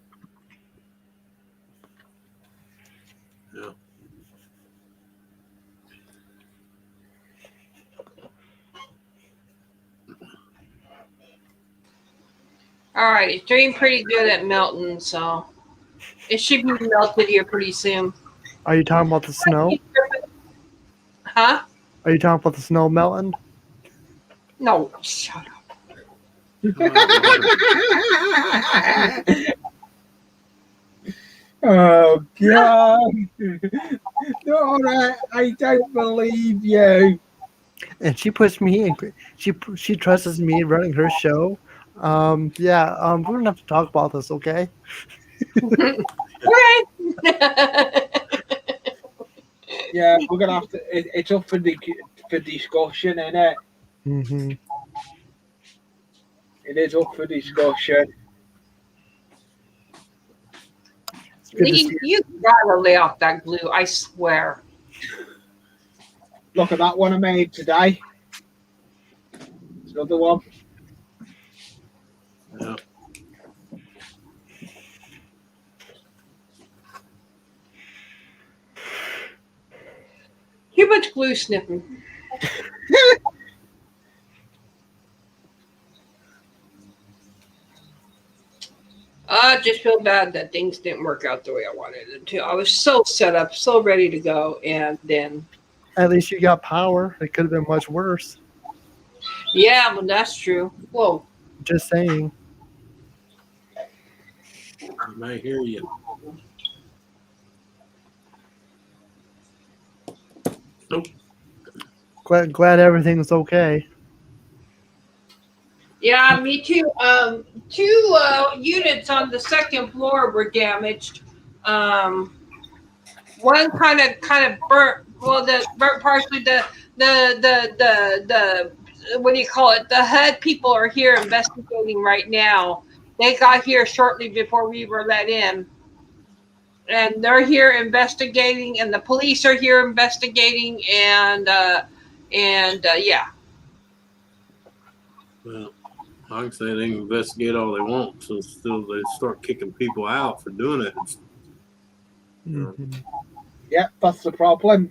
Yeah. All right, it's doing pretty good at melting, so it should be melted here pretty soon. Are you talking about the snow? Huh? Are you talking about the snow melting? No, shut up. Oh God! No, I don't believe you. And she puts me in. She trusts me running her show. Yeah. We're gonna have to talk about this, okay? Okay. Yeah, we're gonna have to. It's up for discussion, isn't it? Mm-hmm. It is up for discussion. Lee, you gotta lay off that glue, I swear. Look at that one I made today. There's another one. Yeah. Too much glue sniffing. I just feel bad that things didn't work out the way I wanted them to. I was so set up, so ready to go, and then... At least you got power. It could have been much worse. Yeah, well, that's true. Whoa. Just saying. I may hear you. Nope. Glad everything's okay. Yeah, me too. 2 units on the second floor were damaged. One kind of burnt. Well, the burnt partially. The what do you call it? The HUD people are here investigating right now, They got here shortly before we were let in. And they're here investigating, and the police are here investigating, and yeah. Well, I can say they can investigate all they want, so still they start kicking people out for doing it. Mhm. Yeah, that's the problem.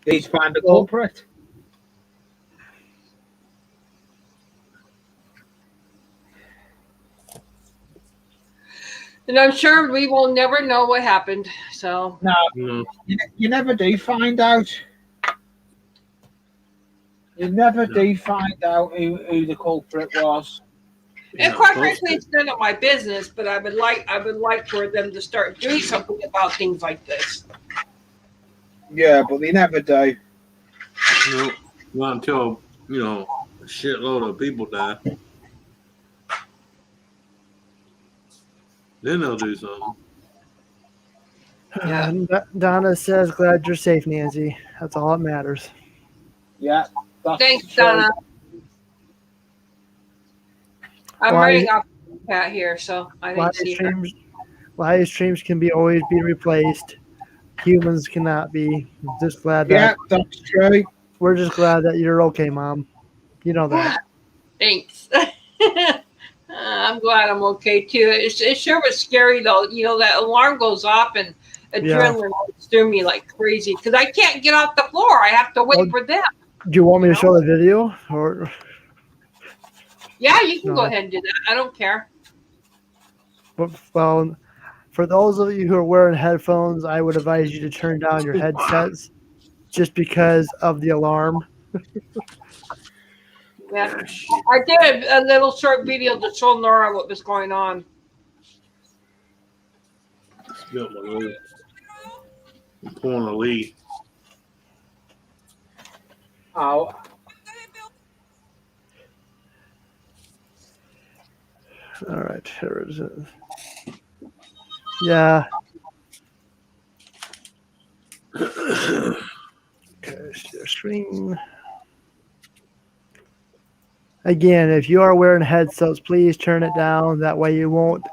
They find a culprit. And I'm sure we will never know what happened. So No, you never do find out. You never do find out who the culprit was. and quite frankly, it's none of my business. But I would like for them to start doing something about things like this. Yeah, but they never do. No, not until a shitload of people die. Then they'll do something. Yeah. Donna says, "Glad you're safe, Nancy. That's all that matters." Yeah. Thanks, Donna. I'm running off the cat here, so I didn't see her. Live streams can always be replaced. Humans cannot be. Just glad that. Yeah, that's true. We're just glad that you're okay, Mom. You know that. Thanks. I'm glad I'm okay too. It sure was scary though. That alarm goes off and adrenaline runs through me like crazy because I can't get off the floor. I have to wait for them. Do you want me to show the video or? Yeah, you can go ahead and do that. I don't care. Well, for those of you who are wearing headphones, I would advise you to turn down your headsets just because of the alarm. Yeah. I did a little short video to show N.O.R.A what was going on. Spilled my lid. I'm pouring a lead. Oh. All right, here it is. Yeah. Okay, share screen. Again, if you are wearing headsets, please turn it down. That way you won't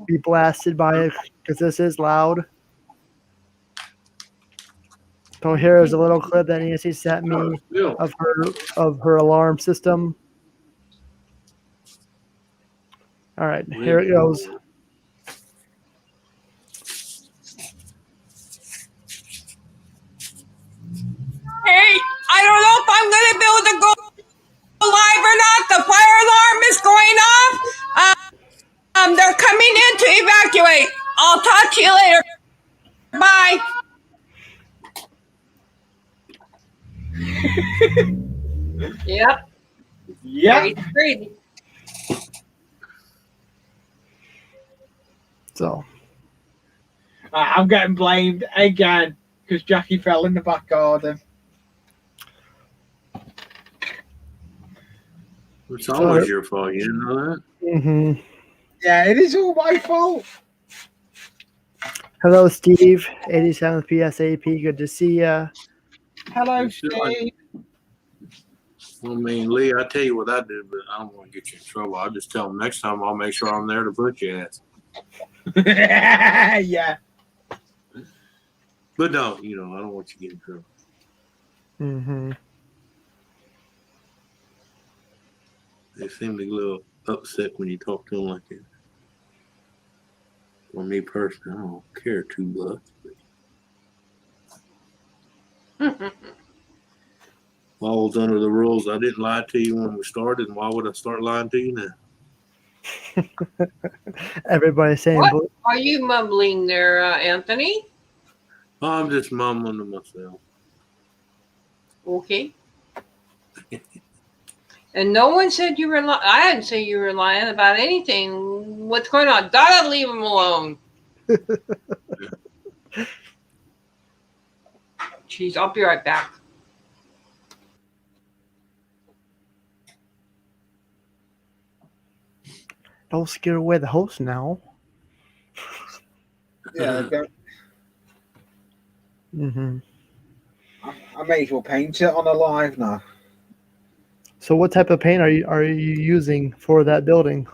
be blasted by it because this is loud. So here is a little clip that Nancy sent me of her alarm system. All right, here it goes. Hey, I don't know if I'm going to be able to go live or not. The fire alarm is going off. They're coming in to evacuate. I'll talk to you later. Bye. Yep. Yeah. Crazy. So. I'm getting blamed again because Jackie fell in the back garden. It's always your fault. You didn't know that? Mm-hmm. Yeah, it is all my fault. Hello, Steve. 87th PSAP. Good to see ya. Hello, Steve. I mean, Lee, I tell you what I do, but I don't want to get you in trouble. I'll just tell them next time I'll make sure I'm there to put your ass. Yeah. But no, I don't want you to get in trouble. Mm-hmm. They seem to get a little upset when you talk to them like that. For me personally, I don't care too much. Falls under the rules. I didn't lie to you when we started, and why would I start lying to you now? Everybody's saying. What are you mumbling there, Anthony? I'm just mumbling to myself. Okay. And no one said you were lying. I didn't say you were lying about anything. What's going on? Gotta leave him alone. Jeez, I'll be right back. Don't scare away the host now. Yeah. Mm-hmm. I may as well paint it on a live now. So what type of paint are you using for that building?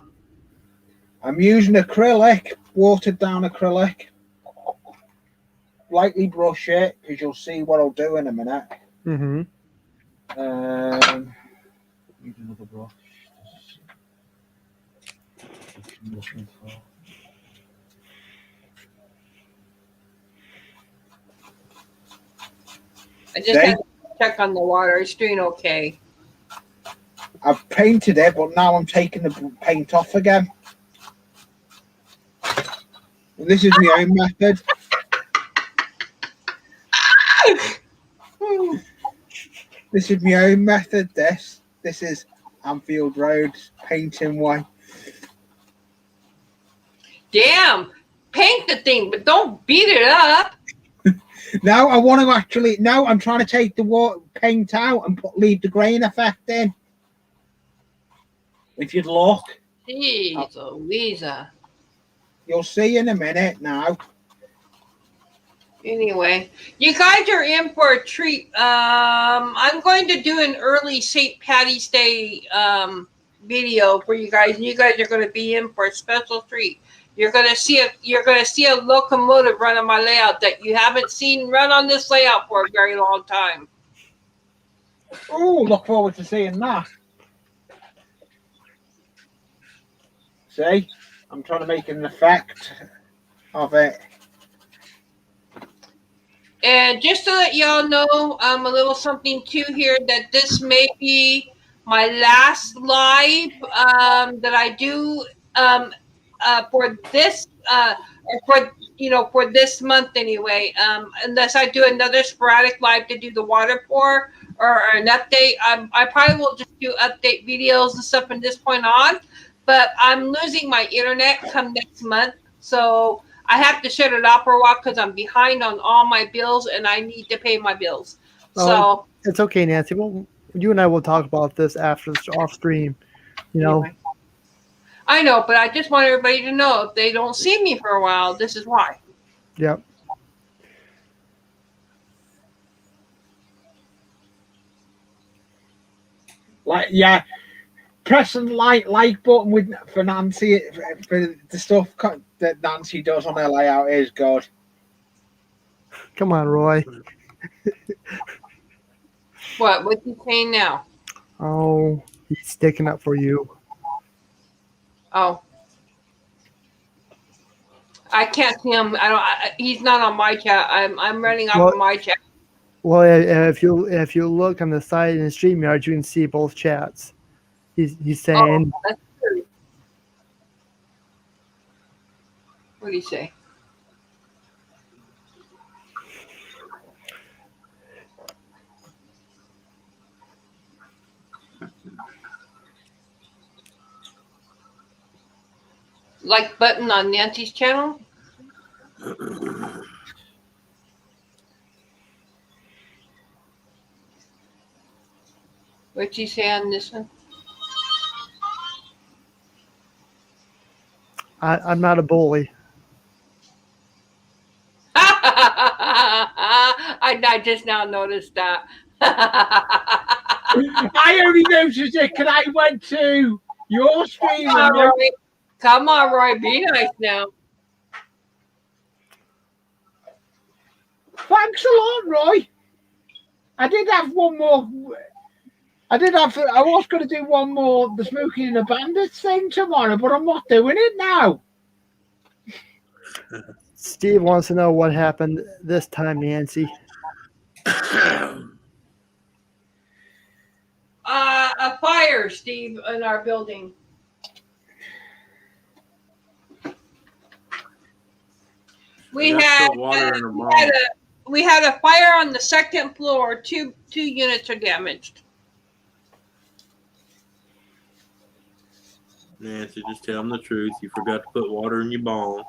I'm using acrylic, watered down acrylic. Lightly brush it because you'll see what I'll do in a minute. Mm-hmm. Need another brush. I'm looking for. I just had to check on the water. It's doing okay. I've painted it, but now I'm taking the paint off again. And this is my own method. This is my own method. This is Anfield Road painting way. Damn, paint the thing, but don't beat it up. Now I want to actually. Now I'm trying to take the paint out and leave the grain effect in. If you'd look, Jeez, Louisa. you'll see in a minute now. Anyway, you guys are in for a treat. I'm going to do an early St. Patty's Day video for you guys, and you guys are going to be in for a special treat. You're going to see a locomotive run on my layout that you haven't seen run on this layout for a very long time. Oh, look forward to seeing that. See, I'm trying to make an effect of it. And just to let y'all know, a little something too here, that this may be my last live that I do for this for this month anyway. Unless I do another sporadic live to do the water pour or an update. I probably will just do update videos and stuff from this point on. But I'm losing my internet come next month, so I have to shut it off for a while because I'm behind on all my bills and I need to pay my bills. So it's okay, Nancy. Well, you and I will talk about this after off stream. You know. Anyway. I know, but I just want everybody to know if they don't see me for a while, this is why. Yep. Yeah. Pressing the like button for Nancy for the stuff that Nancy does on her layout is good. Come on, Roy. What's he saying now? Oh, he's sticking up for you. Oh, I can't see him. He's not on my chat. I'm running off of my chat. Well, if you look on the side in the StreamYard, you can see both chats. He's saying. Oh, that's true. What do you say? Like button on Nancy's channel? What'd you say on this one? I'm not a bully. I just now noticed that. I only noticed it because I went to your stream. Come on, Roy. Be nice now. Thanks a lot, Roy. I did have one more. I was going to do one more, the Smoking and the Bandits thing tomorrow, but I'm not doing it now. Steve wants to know what happened this time, Nancy. A fire, Steve, in our building. We had a fire on the second floor. Two units are damaged. Nancy, just tell them the truth. You forgot to put water in your bone.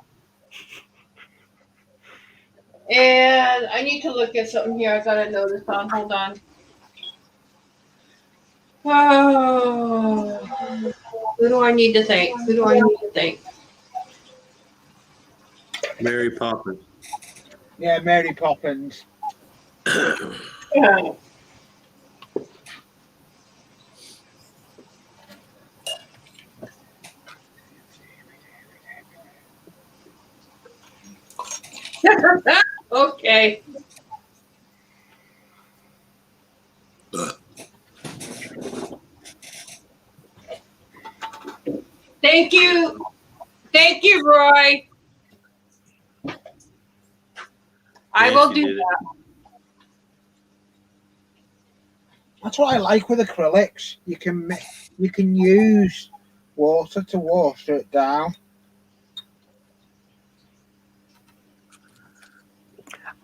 And I need to look at something here. I got a notice on. Hold on. Oh, who do I need to thank? Mary Poppins. Yeah, Mary Poppins. Yeah. Yay. Thank you. Thank you, Roy. I will Nancy do did it. that. That's what I like with acrylics. You can use water to wash it down.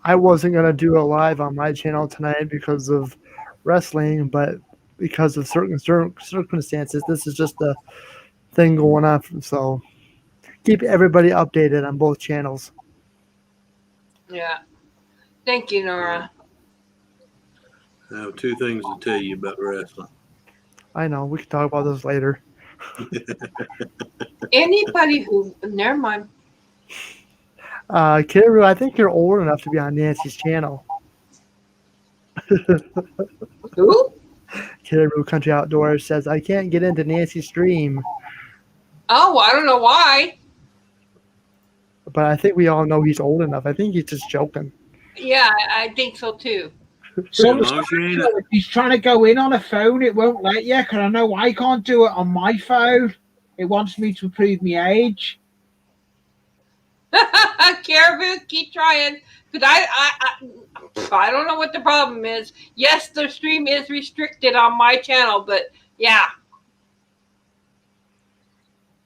I wasn't gonna do a live on my channel tonight because of wrestling, but because of certain circumstances, this is just a thing going on. So keep everybody updated on both channels. Yeah. Thank you, N.O.R.A. I have two things to tell you about wrestling. I know we can talk about this later. Anybody who, never mind. Kiru, I think you're old enough to be on Nancy's channel. Who? Kiru Country Outdoors says I can't get into Nancy's stream, Oh, I don't know why. but I think we all know he's old enough. I think he's just joking. Yeah, I think so too. So As long as you ain't a- if he's trying to go in on a phone, it won't let you, because I know I can't do it on my phone. It wants me to prove my age. Caribou, keep trying. Because I don't know what the problem is. Yes, the stream is restricted on my channel, but yeah.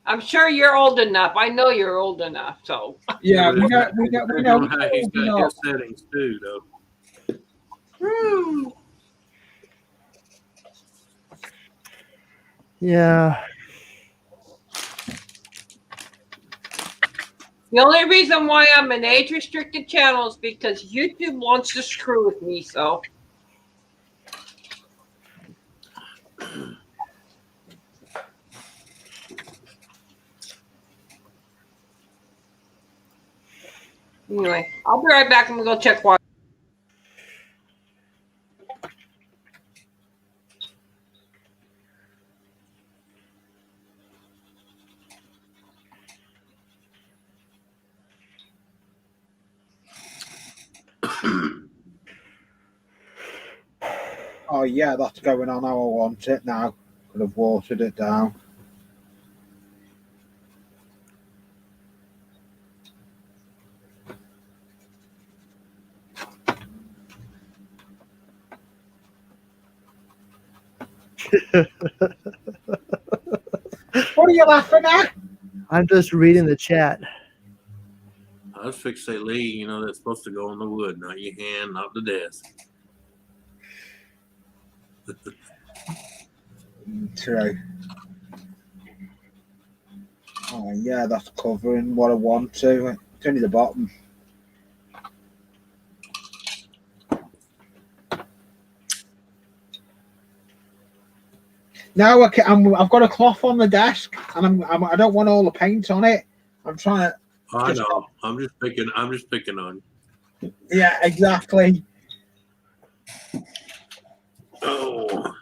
I'm sure you're old enough. I know you're old enough, so. Yeah, but we it's know. got- We it know. We depends know. on how he's got his settings too, though. Yeah, The only reason why I'm an age-restricted channel is because YouTube wants to screw with me, so. Anyway, I'll be right back. I'm going to go check water. Oh yeah, that's going on how I want it now. Could have watered it down. What are you laughing at? I'm just reading the chat. I was fixed to say, Lee, you know, that's supposed to go on the wood, not your hand, not the desk. True. Oh yeah, that's covering what I want to. It's only the bottom. Now I've got a cloth on the desk, and I don't want all the paint on it. I'm trying to. I know. I'm just picking on you. Yeah, exactly. Oh.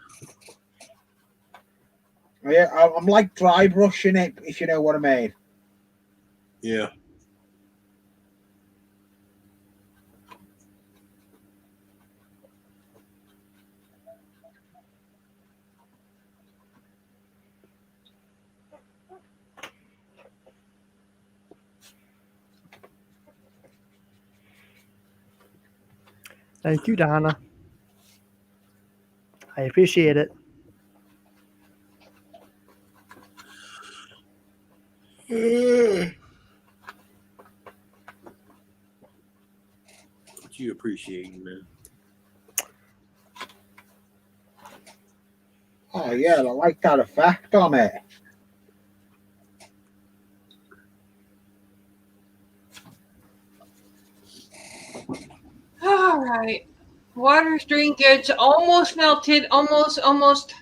Yeah, I'm like dry brushing it, if you know what I mean. Yeah. Thank you, Donna. I appreciate it. What you appreciating, man? Oh yeah, I like that effect on it. All right. Water's doing good. It's almost melted. Almost.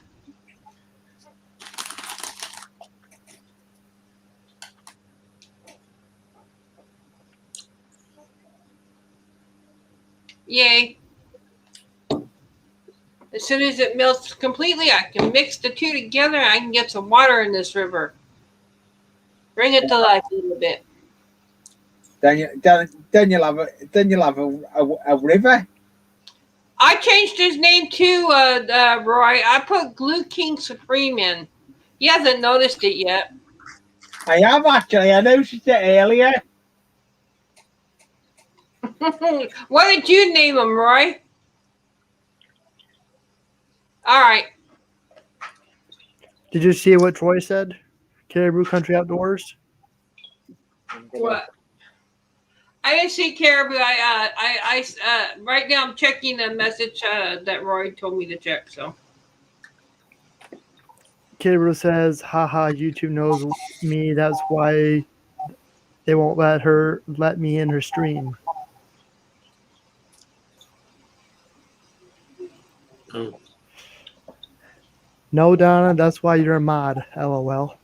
Yay. As soon as it melts completely, I can mix the two together. I can get some water in this river. Bring it to life a little bit. Then you'll have a river. I changed his name too, Roy. I put Glue King Supreme in. He hasn't noticed it yet. I have actually. I noticed it earlier. What did you name him, Roy? All right. Did you see what Troy said? Caribou Country Outdoors. What? I didn't see Caribou. Right now I'm checking the message that Roy told me to check. So. Caribou says, haha, YouTube knows me. That's why they won't let me in her stream. Oh. No, Donna, that's why you're a mod. LOL.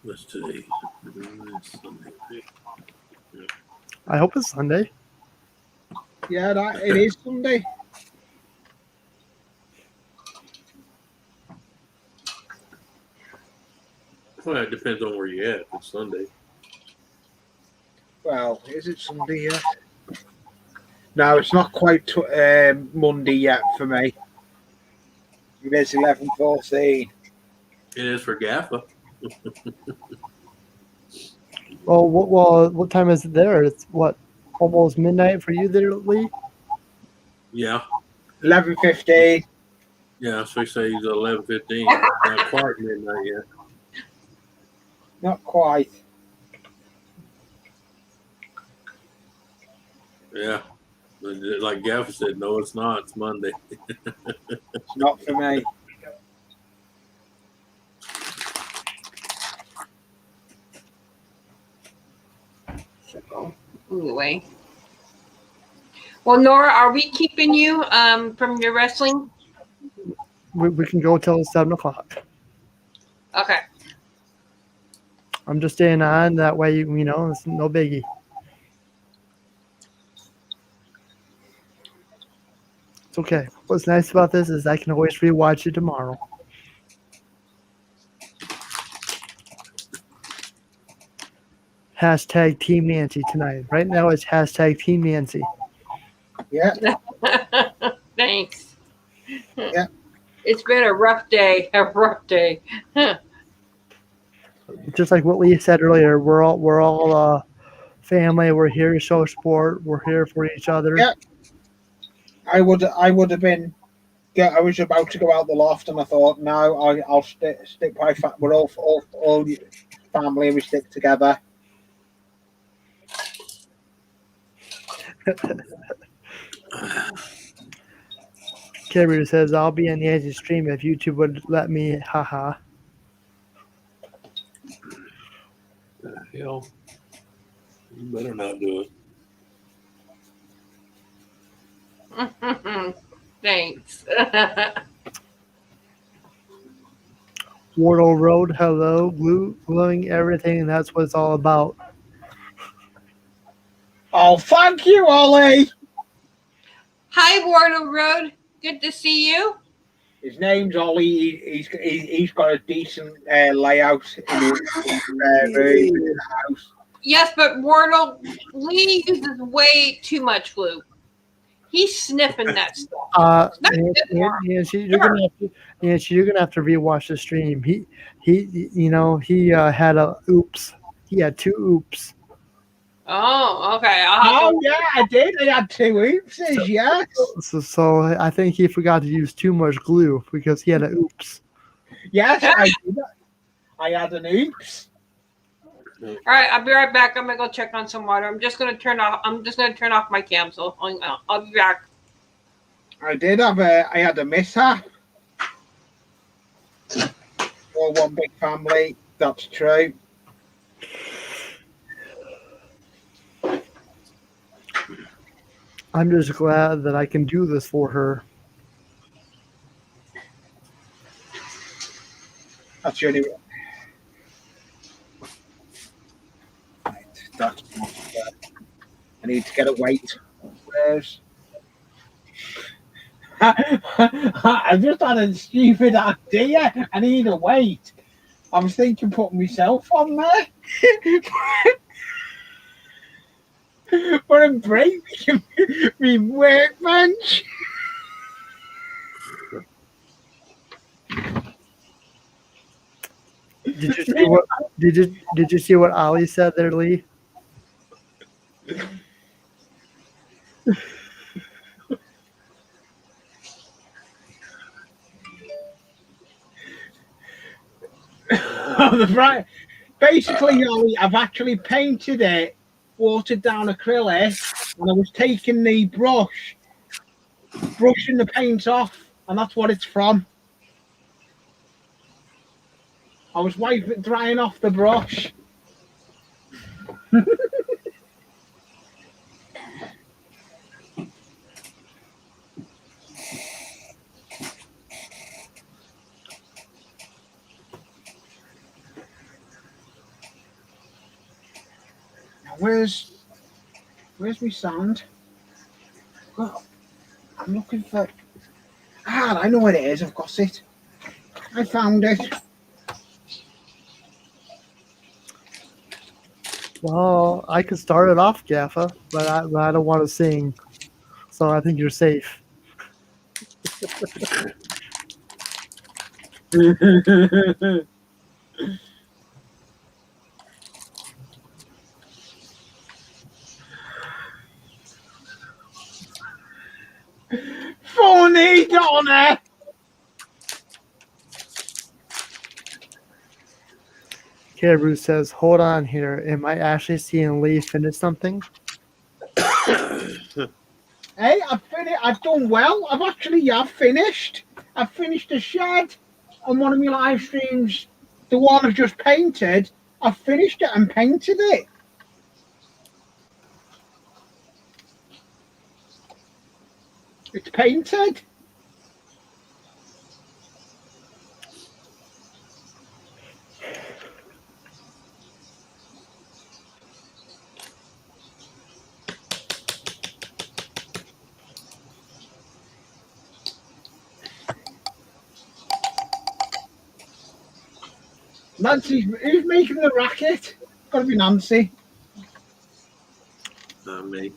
What's today? I hope it's Sunday. Yeah, it is Sunday. Well, it depends on where you're at. If it's Sunday. Well, is it Sunday yet? No, it's not quite Monday yet for me. It is 11:14. It is for Gaffa. Well, what time is it there? It's what, almost midnight for you there, Lee? Yeah. 11:15. Yeah, so we say he's 11:15. Not quite midnight yet. Not quite. Yeah. But like Gaffa said, no, it's not. It's Monday. It's not for me. Anyway. Well, N.O.R.A, are we keeping you from your wrestling? We can go till 7 o'clock. Okay. I'm just staying on. That way, you know, it's no biggie. It's okay. What's nice about this is I can always rewatch it tomorrow. Hashtag Team Nancy tonight. Right now, it's hashtag Team Nancy. Yeah. Thanks. Yeah. It's been a rough day. A rough day. Just like what Lee said earlier, we're all family. We're here to show support. We're here for each other. Yeah. I would have been. Yeah, I was about to go out the loft, and I thought, no, I'll stick by. We're all family. We stick together. Carrie says, I'll be on Nancy's stream if YouTube would let me. Haha. Hell, you better not do it. Thanks. Wardle Road, hello. Gluing everything. That's what it's all about. Oh, thank you, Ollie. Hi, Wardle Road. Good to see you. His name's Ollie. He's got a decent layout in his room in the house. Yes, but Wardle, Lee uses way too much glue. He's sniffing that stuff. Nancy, you're gonna have to rewatch the stream. He had a oops. He had 2 oops. Oh, okay. Yeah, I did. I had 2 oopses, yes. So I think he forgot to use too much glue because he had an oops. Yes, I did. I had an oops. All right, I'll be right back. I'm gonna go check on some water. I'm just gonna turn off my cam. So I'll be back. I had a mishap. All one big family. That's true. I'm just glad that I can do this for her. That's the only way. Right, that's I need to get a weight. Where's I just had a stupid idea. I need a weight. I was thinking putting myself on there. But I'm breaking my workbench. Did you see what Ali said there, Lee? Basically, Ollie, I've actually painted it, watered down acrylic, and I was taking the brush, brushing the paint off, and that's what it's from. I was drying off the brush. Where's my sand? Oh, I'm looking for. I know what it is. I've got it. I found it. Well, I could start it off, Gaffa, but I don't want to sing, so I think you're safe. Funny, Donna. Caribou says, "Hold on here. Am I actually seeing Lee finish something?" Hey, I've done well. I've finished. I've finished the shed on one of my live streams. The one I've just painted. I've finished it and painted it. It's painted. Nancy, who's making the racket? Got to be Nancy. Not me.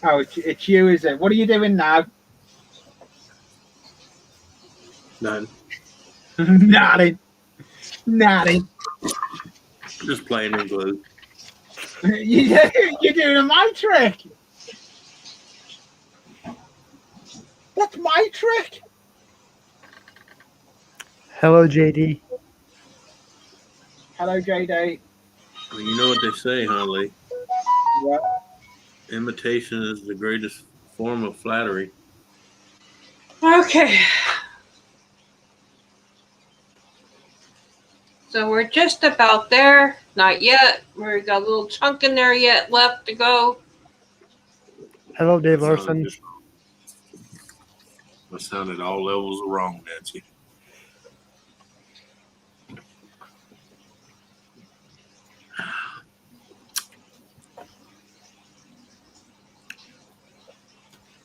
Oh, it's you, is it? What are you doing now? None. Nothing. Just playing in glue. You're doing my trick. That's my trick. Hello, JD. Hello, JD. Well, you know what they say, huh, Lee? What? Imitation is the greatest form of flattery. Okay. So we're just about there. Not yet. We got a little chunk in there yet left to go. Hello, Dave Larson. I sounded all levels of wrong, Nancy.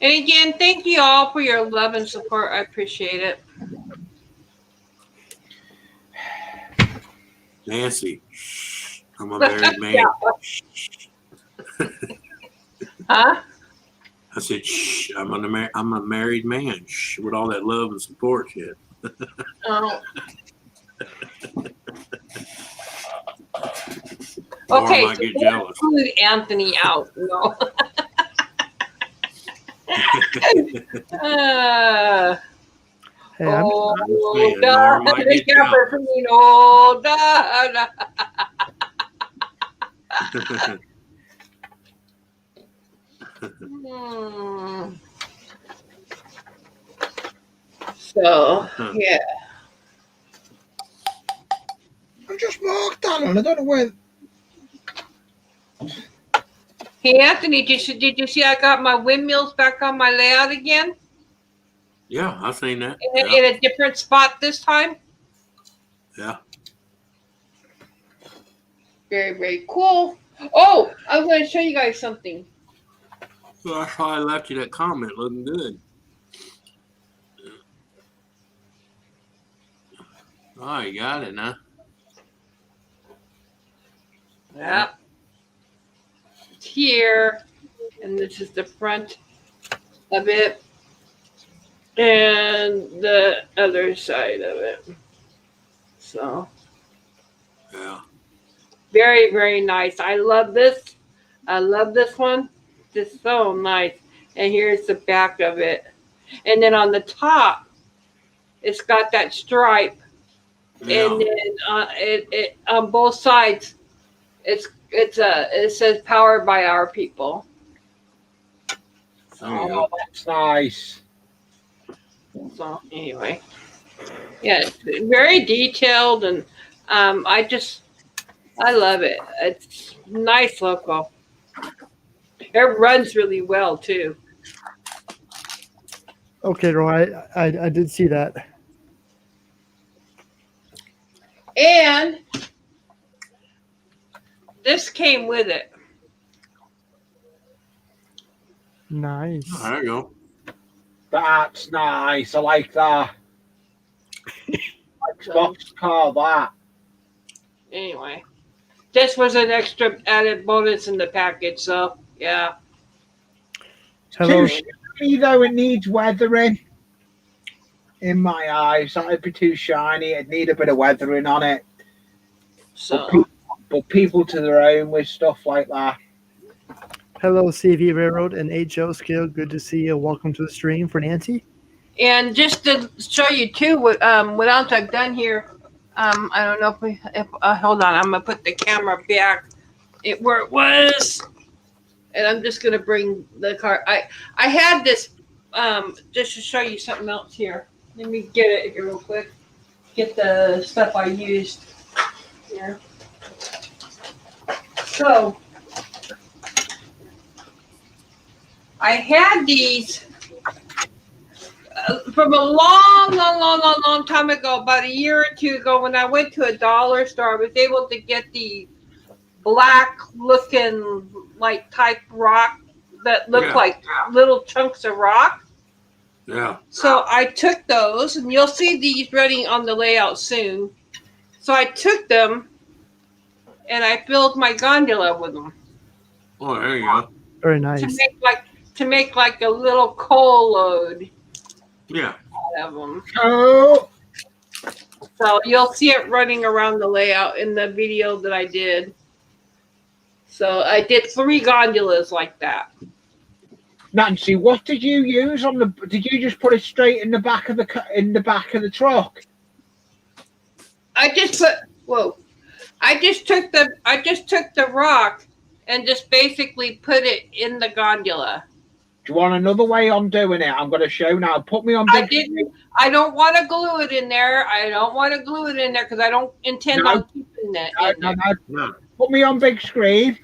And again, thank you all for your love and support. I appreciate it. Nancy, I'm a married man. Huh? I said, shh, I'm a married man. Shh, with all that love and support shit. Oh. Or Okay, I might get jealous. Include Anthony out. No. Hey, I'm Nor might get jealous. Oh, So, yeah. I just marked that one. I don't know where. Hey, Anthony, did you see I got my windmills back on my layout again? Yeah, I've seen that. In a different spot this time? Yeah. Very, very cool. Oh, I'm going to show you guys something. Well, that's why I left you that comment looking good. Oh, you got it now. Yeah. It's here. And this is the front of it. And the other side of it. So. Yeah. Very, very nice. I love this. I love this one. It's so nice. And here's the back of it. And then on the top, it's got that stripe. Yeah. And then it on both sides, it says powered by our people. Oh, that's nice. So anyway, yeah, it's very detailed, and I love it. It's nice logo. It runs really well too. Okay, Roy, I did see that. And this came with it. Nice. Oh, there you go. That's nice. I like that. Xbox car, that. Anyway, this was an extra added bonus in the package, so yeah. Hello. Too shiny though, it needs weathering. In my eyes, that'd be too shiny. It'd need a bit of weathering on it. So But people to their own with stuff like that. Hello, CV Railroad and HO Skill. Good to see you. Welcome to the stream for Nancy. and just to show you too what else I've done here. I don't know if hold on, I'm gonna put the camera back where it was, and I'm just gonna bring the car. I had this just to show you something else here. Let me get it here real quick. Get the stuff I used here. So I had these from a long time ago, about a year or two ago, when I went to a dollar store. I was able to get the black looking like type rock that look like little chunks of rock. Yeah. So I took those, and you'll see these running on the layout soon. So I took them and I filled my gondola with them. Oh, there you go. Very nice. To make like a little coal load. Yeah. Out of them. Oh, So you'll see it running around the layout in the video that I did. So I did 3 gondolas like that. Nancy, what did you use on the? Did you just put it straight in the back of the truck? I just took the rock and just basically put it in the gondola. Do you want another way on doing it? I'm going to show now. Put me on. I don't want to glue it in there. I don't want to glue it in there because I don't intend on keeping it in there. No. Put me on big screen.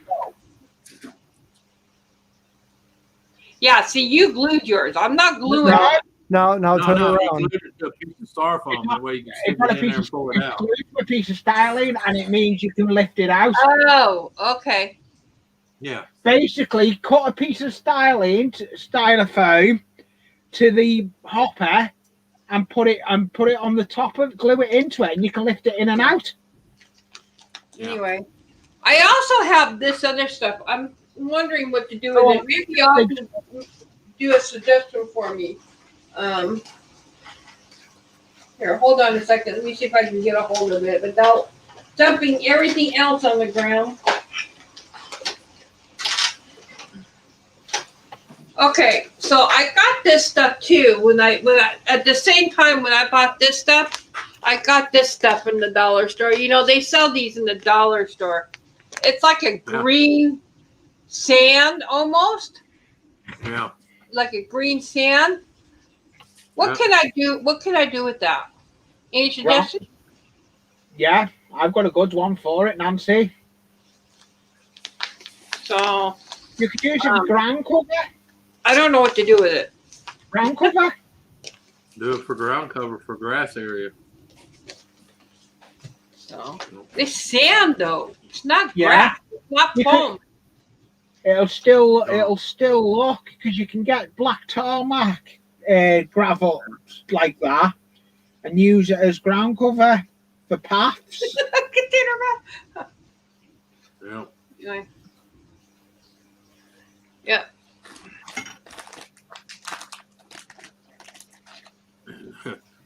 Yeah, see, you glued yours. I'm not gluing it. Now turn No, around. you glued it to a piece of styrofoam. That way you can stick it in there and pull it out. It's a piece of styling, and it means you can lift it out. Oh, okay. Yeah. Basically, cut a piece of styrofoam to the hopper, and put it on the top of, glue it into it, and you can lift it in and out. Yeah. Anyway, I also have this other stuff. I'm wondering what to do with it. Maybe y'all can do a suggestion for me. Here, hold on a second. Let me see if I can get a hold of it without dumping everything else on the ground. Okay, so I got this stuff too. When I at the same time when I bought this stuff, I got this stuff in the dollar store. You know, they sell these in the dollar store. It's like a green sand almost. Yeah. Like a green sand. What can I do? What can I do with that? Any suggestions? Yeah, I've got a good one for it, Nancy. So you could use it for ground cover. I don't know what to do with it. Ground cover? Do it for ground cover for grass area. So it's sand though. It's not grass. It's not foam. It'll still look, because you can get black tarmac gravel like that and use it as ground cover for paths. Yeah. Yeah.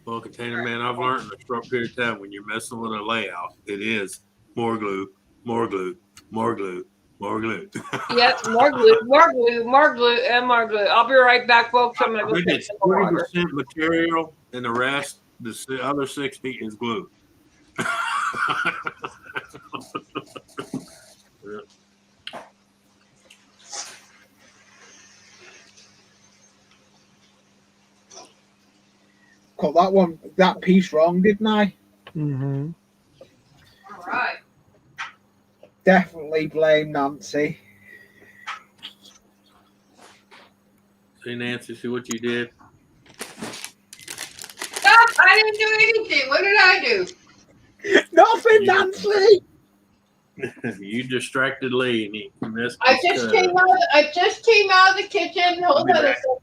Well, Container Man, I've learned in a short period of time when you're messing with a layout, it is more glue, more glue, more glue, more glue. Yeah, more glue, more glue, more glue, and more glue. I'll be right back, folks. I'm gonna go get some water. 40% material, and the rest, the other 60 is glue. Yeah. Got that piece wrong, didn't I? Mm-hmm. All right. Definitely blame Nancy. See, Nancy, see what you did? Stop! I didn't do anything. What did I do? Nothing, Nancy. You distracted Lee, and he missed. I just came out of the kitchen. Hold on a second.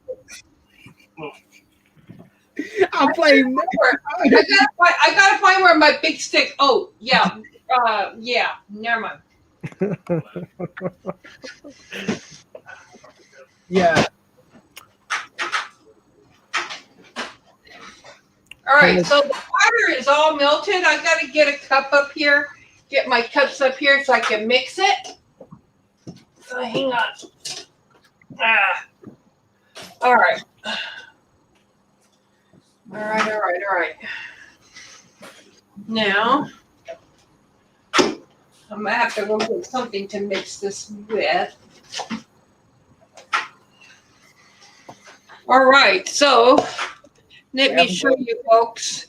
I'm playing. I gotta find where my big stick. Oh yeah, yeah. Never mind. Yeah. All right, so the water is all melted. I got to get a cup up here, get my cups up here so I can mix it. So hang on. All right. All right. Now, I'm going to have to go get something to mix this with. All right, so let me show you folks.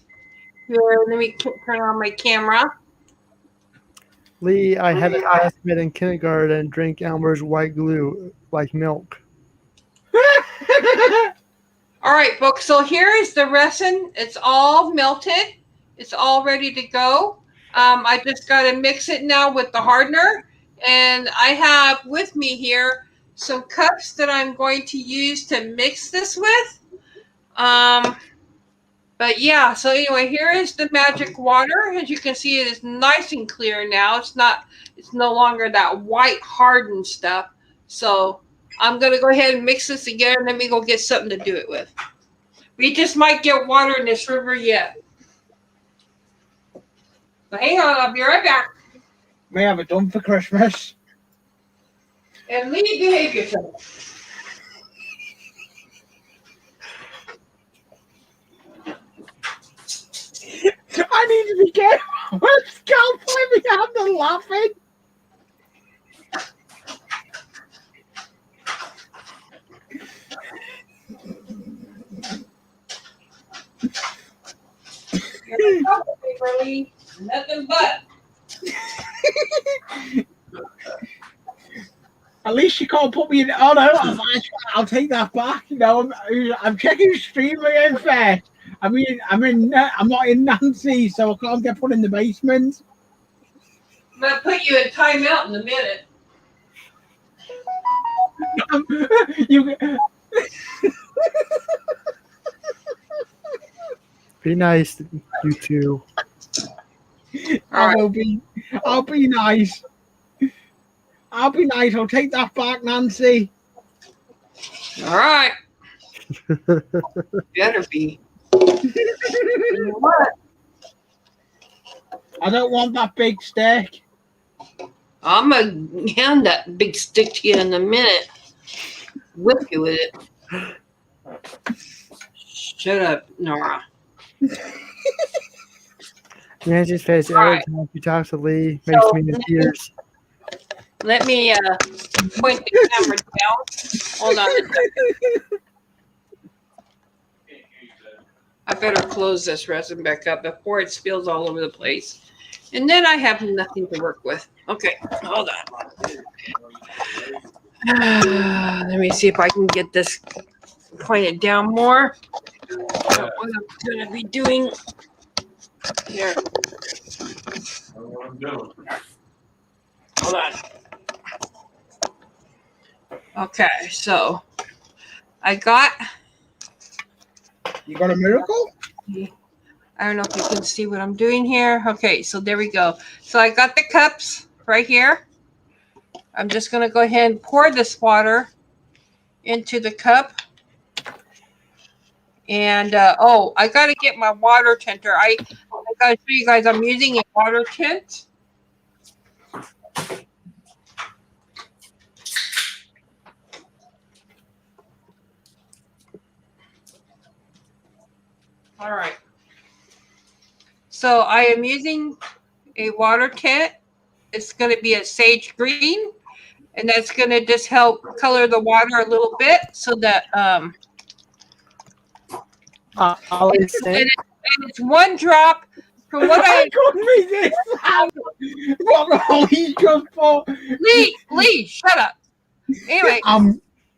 Here, let me turn on my camera. Lee, I had a classmate in kindergarten drink Elmer's white glue like milk. All right, folks, so here is the resin. It's all melted. It's all ready to go. I just got to mix it now with the hardener. And I have with me here some cups that I'm going to use to mix this with. But yeah, so anyway, here is the magic water. As you can see, it is nice and clear now. It's no longer that white hardened stuff. So I'm going to go ahead and mix this again. Let me go get something to do it with. We just might get water in this river yet. So hang on, I'll be right back. May have it done for Christmas. And Lee, behave yourself. I need to be careful. Can't play me out the laughing. Nothing but. At least you can't put me in. Oh no, I'll take that back. No, I'm checking streaming in first. I mean, I'm not in Nancy, so I can't get put in the basement. I'm gonna put you in timeout in a minute. Be nice, you two. I'll be nice. I'll be nice. I'll take that back, Nancy. All right. Better be. What? I don't want that big stick. I'm gonna hand that big stick to you in a minute. Whip you with it. Shut up, N.O.R.A. Nancy's face every time she talks to Lee makes me in tears. Let me point the camera down. Hold on a second. I better close this resin back up before it spills all over the place. And then I have nothing to work with. Okay, hold on. Let me see if I can get this pointed down more. What I'm going to be doing here. Hold on. Okay, so I got. You got a miracle? I don't know if you can see what I'm doing here. Okay, so there we go. So I got the cups right here. I'm just going to go ahead and pour this water into the cup. And, I got to get my water tinter. I got to show you guys I'm using a water tint. All right. So I am using a water tint. It's going to be a sage green. And that's going to just help color the water a little bit so that Ollie saying, and it's one drop from what I couldn't read this. What the hell he's just for? Lee, shut up. Anyway,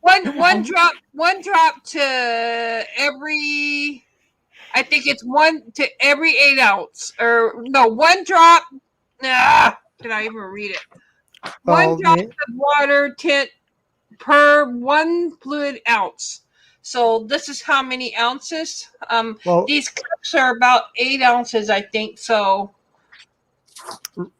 one drop to every, I think it's 1 to every 8 ounce, or no, one drop. Can I even read it? One drop of water tint per 1 fluid ounce. So this is how many ounces? These cups are about 8 ounces, I think. So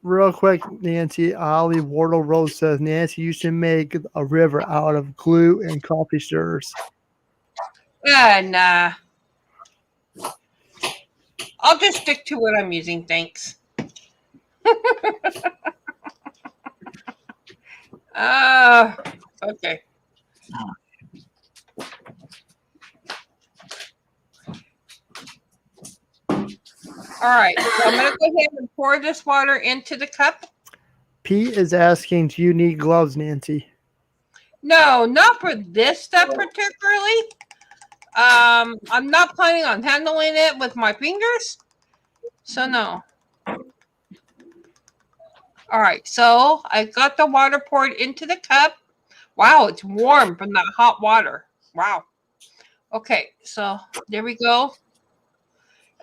real quick, Nancy, Ollie Wardle Rose says, Nancy, you should make a river out of glue and coffee stirrers. nah. I'll just stick to what I'm using, thanks. Okay. All right, so I'm going to go ahead and pour this water into the cup. Pete is asking, do you need gloves, Nancy? No, not for this stuff particularly. I'm not planning on handling it with my fingers, so no. All right, so I got the water poured into the cup. Wow, it's warm from that hot water. Wow. Okay, so there we go.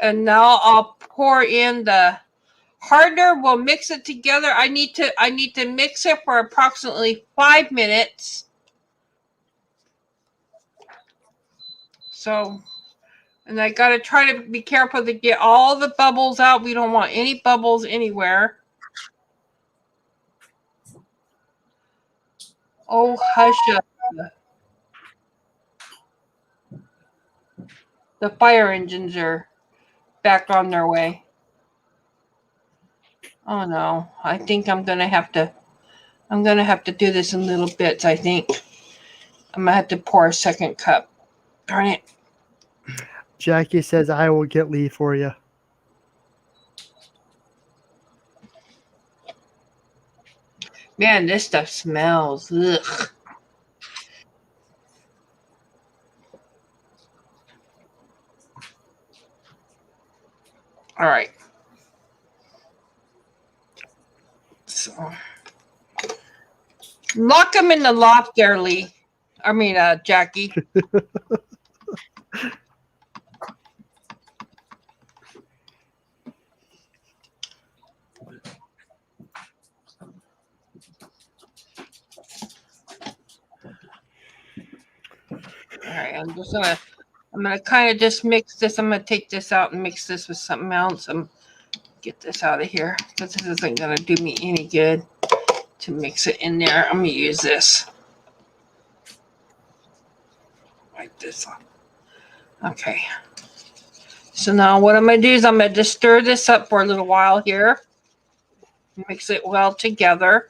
And now I'll pour in the hardener. We'll mix it together. I need to mix it for approximately 5 minutes. So, and I got to try to be careful to get all the bubbles out. We don't want any bubbles anywhere. Oh, hush up. The fire engines are back on their way. Oh no, I think I'm gonna have to do this in little bits, I think. I'm gonna have to pour a second cup. Darn it. Jackie says, I will get Lee for you. Man, this stuff smells. Ugh. All right. So, lock them in the loft there, Lee. I mean, Jackie. All right, I'm gonna kind of just mix this. I'm gonna take this out and mix this with something else. Get this out of here because this isn't gonna do me any good to mix it in there. I'm gonna use this like this. Okay. So now what I'm gonna do is I'm gonna just stir this up for a little while here. Mix it well together.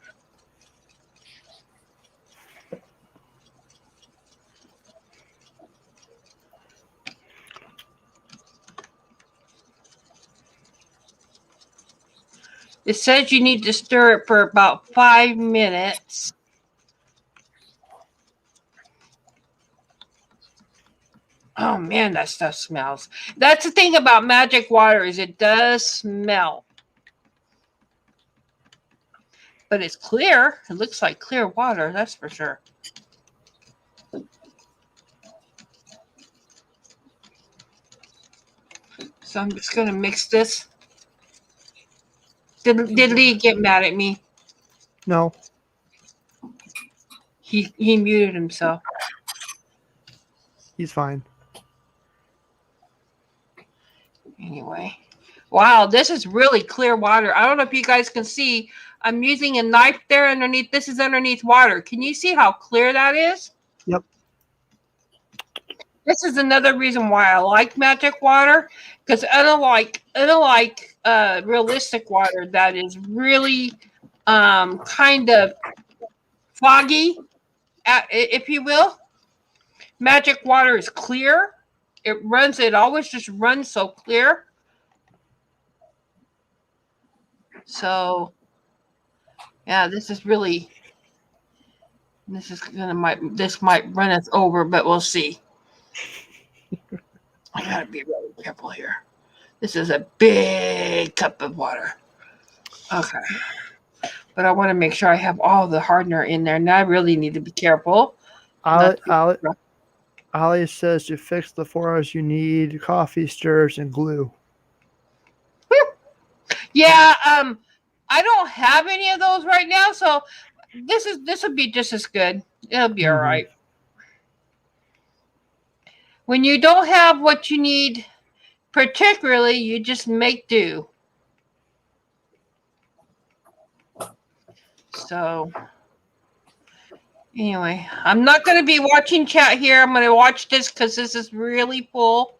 It says you need to stir it for about 5 minutes. Oh man, that stuff smells. That's the thing about magic water is it does smell. But it's clear. It looks like clear water, that's for sure. So I'm just going to mix this. Did Lee get mad at me? No. He muted himself. He's fine. Anyway. Wow, this is really clear water. I don't know if you guys can see. I'm using a knife there underneath. This is underneath water. Can you see how clear that is? Yep. This is another reason why I like magic water, because I don't like realistic water that is really kind of foggy, if you will. Magic water is clear. It always just runs so clear. So yeah, this might run us over, but we'll see. I gotta be really careful here. This is a big cup of water. Okay. But I want to make sure I have all the hardener in there, and I really need to be careful. Ali says to fix the 4 hours you need coffee stirrers and glue. Yeah, I don't have any of those right now, so this will be just as good. It'll be all right. When you don't have what you need, particularly, you just make do. So anyway, I'm not going to be watching chat here. I'm going to watch this because this is really full.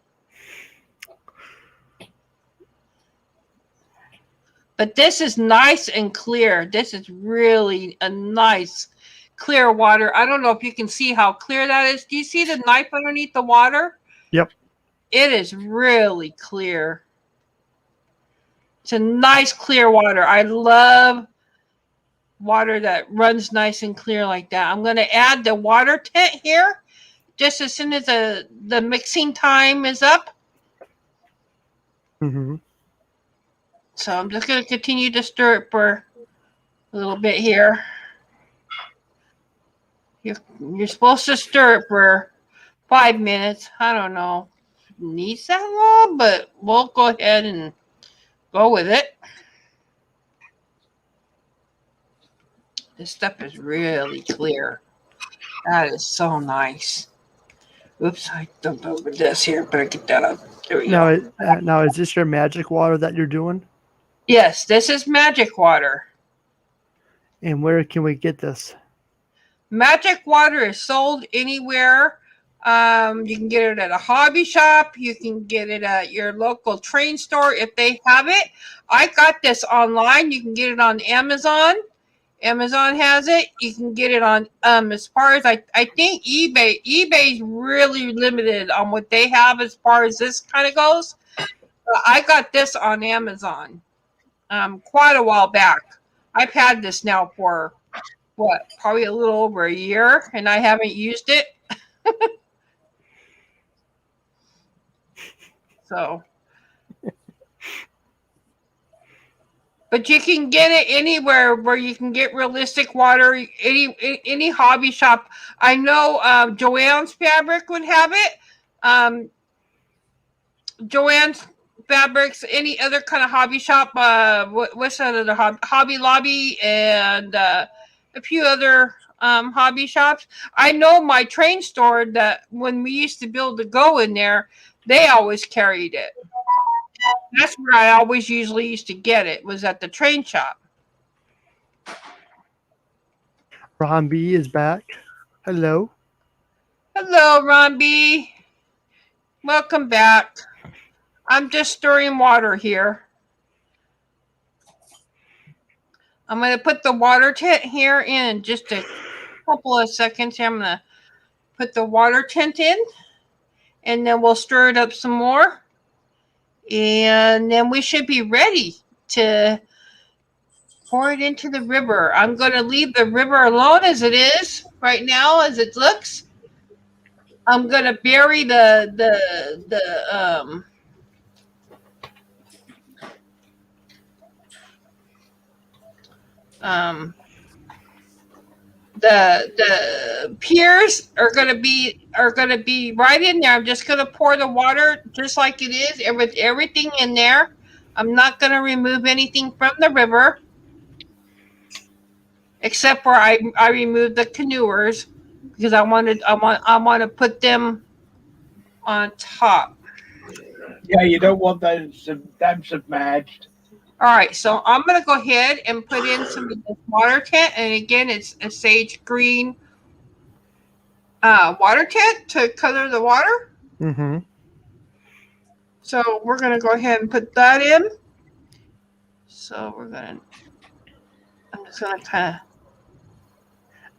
But this is nice and clear. This is really a nice clear water. I don't know if you can see how clear that is. Do you see the knife underneath the water? Yep. It is really clear. It's a nice clear water. I love water that runs nice and clear like that. I'm going to add the water tent here just as soon as the mixing time is up. Mm-hmm. So I'm just going to continue to stir it for a little bit here. You're supposed to stir it for 5 minutes. I don't know if it needs that long, but we'll go ahead and go with it. This stuff is really clear. That is so nice. Oops, I dumped over this here. Better get that up. There we go. Now, is this your magic water that you're doing? Yes, this is magic water. And where can we get this? Magic water is sold anywhere. You can get it at a hobby shop. You can get it at your local train store if they have it. I got this online. You can get it on Amazon. Amazon has it. You can get it on as far as I think eBay. eBay's really limited on what they have as far as this kind of goes. I got this on Amazon quite a while back. I've had this now for probably a little over a year, and I haven't used it. So, but you can get it anywhere where you can get realistic water. Any hobby shop. I know Joann's Fabric would have it. Joann's Fabrics. Any other kind of hobby shop? What's the Hobby Lobby and a few other hobby shops. I know my train store that when we used to be able to go in there, they always carried it. That's where I always usually used to get it, was at the train shop. Ron B is back. Hello. Hello, Ron B. Welcome back. I'm just stirring water here. I'm going to put the water tent here in just a couple of seconds. I'm going to put the water tent in, and then we'll stir it up some more. And then we should be ready to Pour it into the river. I'm going to leave the river alone as it is right now, as it looks. I'm going to bury the piers are going to be right in there. I'm just going to pour the water just like it is, with everything in there. I'm not going to remove anything from the river, except where I removed the canoers, because I want to put them on top. Yeah, you don't want them submerged. All right, so I'm going to go ahead and put in some of this water tent, and again, it's a sage green water tent to color the water. Mm-hmm. So we're going to go ahead and put that in. So I'm just going to kind of.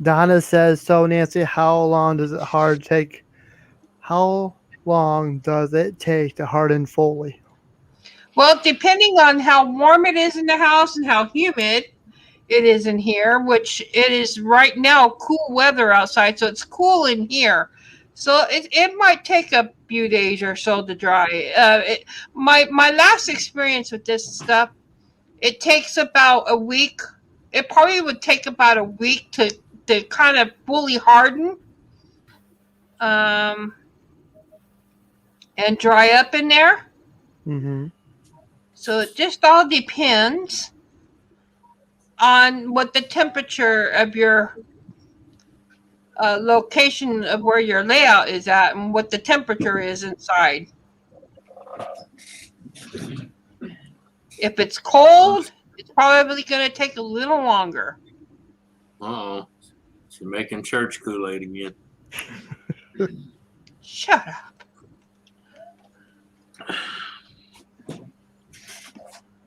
Donna says, so Nancy, how long does it take to harden fully? Well, depending on how warm it is in the house and how humid it is in here, which it is right now cool weather outside, so it's cool in here. So it might take a few days or so to dry. My last experience with this stuff, it takes about a week. It probably would take about a week to kind of fully harden and dry up in there. Mm-hmm. So it just all depends on what the temperature of your location of where your layout is at and what the temperature is inside. If it's cold, it's probably going to take a little longer. Uh-oh. She's making church Kool-Aid again. Shut up.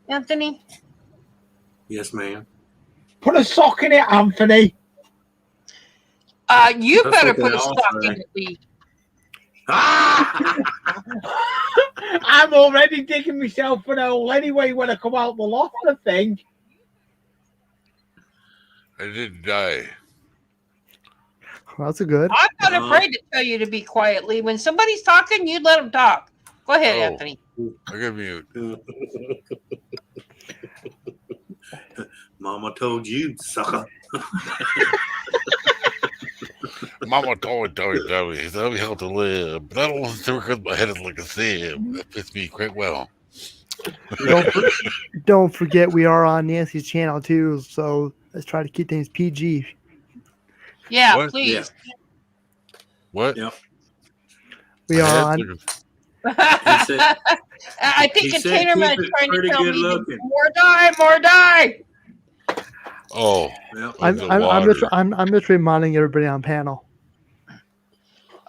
Anthony? Yes, ma'am. Put a sock in it, Anthony. You That's better what put they a all stock say. in it, Lee. Ah! I'm already digging myself an hole anyway when I come out the loft, I think. I didn't die. Well, that's a good. I'm not afraid to tell you to be quiet, Lee. When somebody's talking, you let them talk. Go ahead, Oh. Anthony. I got mute. Mama told you, sucker. Mama told me, he said, "Let me help to live." But I don't listen to her because my head is like a sieve. That fits me quite well. Don't forget, we are on Nancy's channel too, so let's try to keep things PG. Yeah, What? please. What? Yep. We My are head's on. looking- He said, I think he said Containerman's keep it trying to pretty tell good me to looking. more die. Oh, Yep. I'm, the I'm, I'm, just, water. I'm just reminding everybody on panel.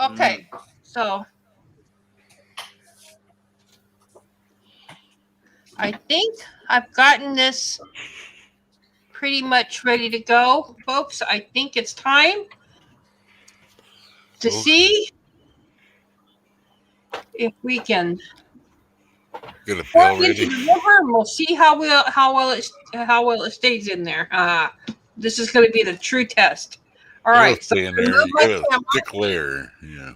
Okay, so I think I've gotten this pretty much ready to go, folks. I think it's time to Okay. see if we can Get a pour pail it into ready. the river, and we'll see how well it stays in there. This is going to be the true test. All It'll right, so stay in I'm there. gonna You move my got a camera. thick layer. Yeah.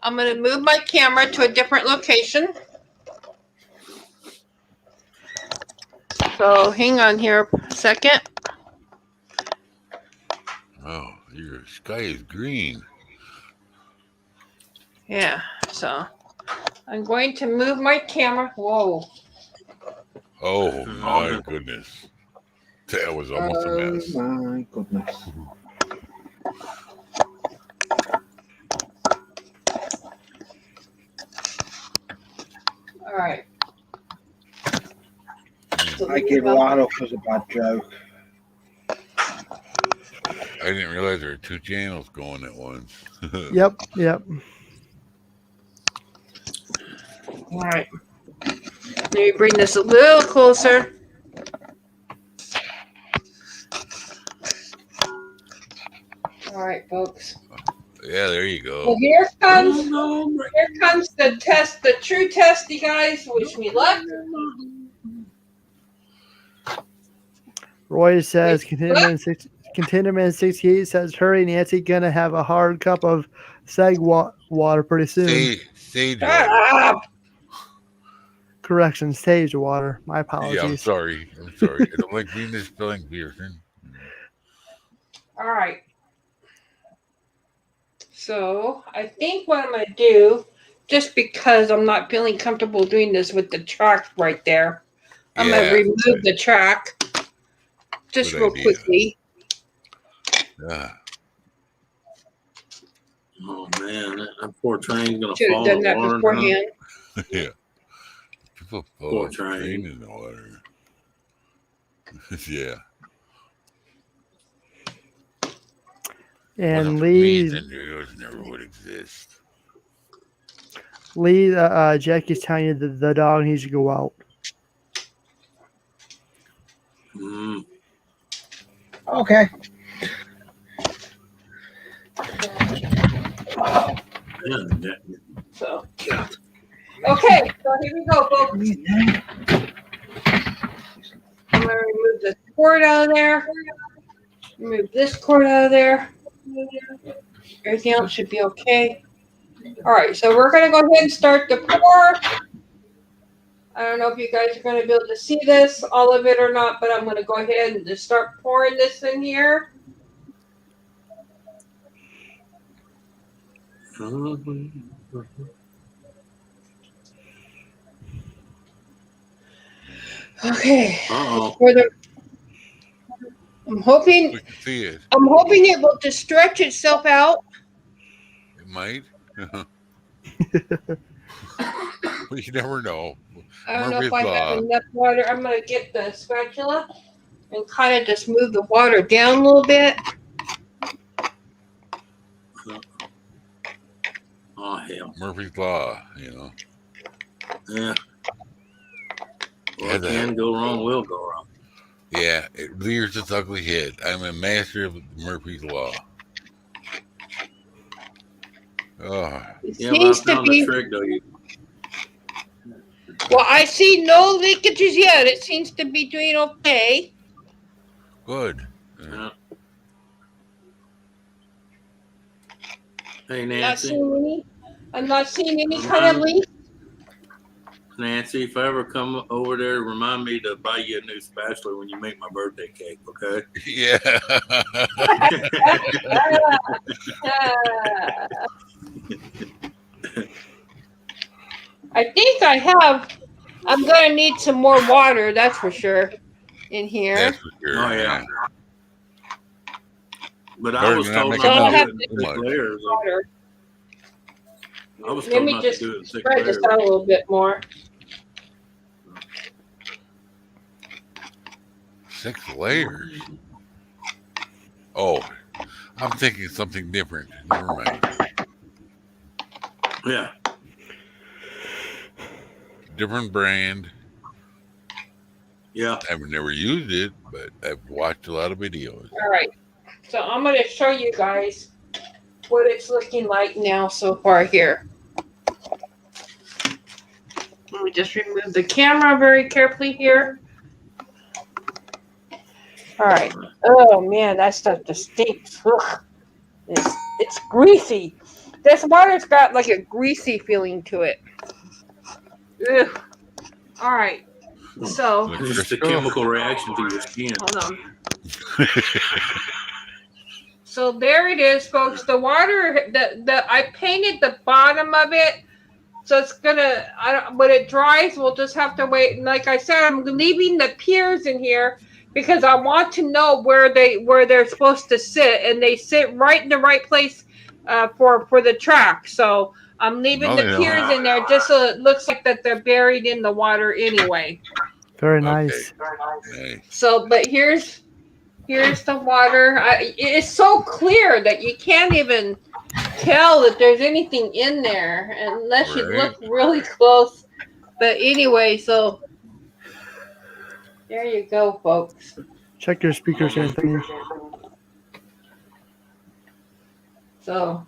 I'm going to move my camera to a different location. So hang on here a second. Oh, your sky is green. Yeah, so I'm going to move my camera. Whoa. Oh my goodness. That was almost a mess. Oh my goodness. All right. I give that up as a bad joke. I didn't realize there were two channels going at once. Yep. All right. Let me bring this a little closer. All right, folks. Yeah, there you go. Well, here comes the test, the true test, you guys. Wish me luck. Roy says Contentment 68 says, "Hurry, Nancy, gonna have a hard cup of water pretty soon." Sage Shut water. up. Correction, sage water. My Yeah, I'm apologies. sorry. I don't like being this spelling Pearson. All right. So I think what I'm going to do, just because I'm not feeling comfortable doing this with the track right there, I'm going to remove the track just real quickly. Oh man, that poor train's gonna Should have fall done in the that water. beforehand. Yeah. People fall Poor in train train. in the water. Yeah. And Lee never would exist. Lee, Jackie's telling you that the dog needs to go out. Mm. Okay. Yeah. So, okay, so here we go, folks. I'm going to remove this cord out of there. Remove this cord out of there. Everything else should be okay. All right, so we're going to go ahead and start the pour. I don't know if you guys are going to be able to see this, all of it or not, but I'm going to go ahead and just start pouring this in here. Okay. Uh-oh. I'm hoping We can see it. I'm hoping it will just stretch itself out. It might. But you never know. I don't know if I have enough water. I'm going to get the spatula and kind of just move the water down a little bit. Oh, hell. Murphy's Law, you know. Yeah. What can go wrong will go wrong. Yeah, it rears its ugly head. I'm a master of Murphy's Law. Oh. It Yeah, seems but I found to be. a trick, though. Well, I see no leakages yet. It seems to be doing okay. Good. Yeah. Hey, Nancy. I'm not seeing any kind of leak. Nancy, if I ever come over there, remind me to buy you a new spatula when you make my birthday cake, okay? Yeah. I think I'm going to need some more water, that's for sure, in here. That's for sure. Oh, yeah. But I was told So I'll have to do it in 6 layers. water. I was Let told me not just to do it in 6 spread layers. this out a little bit more. 6 layers? Oh, I'm thinking something different. Never mind. Yeah. Different brand. Yeah. I've never used it, but I've watched a lot of videos. All right. So I'm going to show you guys what it's looking like now so far here. Let me just remove the camera very carefully here. All right. Oh, man, that stuff just stinks. Ugh. It's greasy. This water's got like a greasy feeling to it. Ugh. All right. So It's just a chemical reaction to your skin. hold on. So there it is, folks. The water, I painted the bottom of it, so it's gonna. When it dries, we'll just have to wait. And like I said, I'm leaving the piers in here because I want to know where they're supposed to sit, and they sit right in the right place for the track. So I'm leaving the piers in there just so it looks like that they're buried in the water anyway. Very nice. Okay. So, but here's the water. It's so clear that you can't even tell that there's anything in there unless you look really close. But anyway, so there you go, folks. Check your speakers, Anthony. So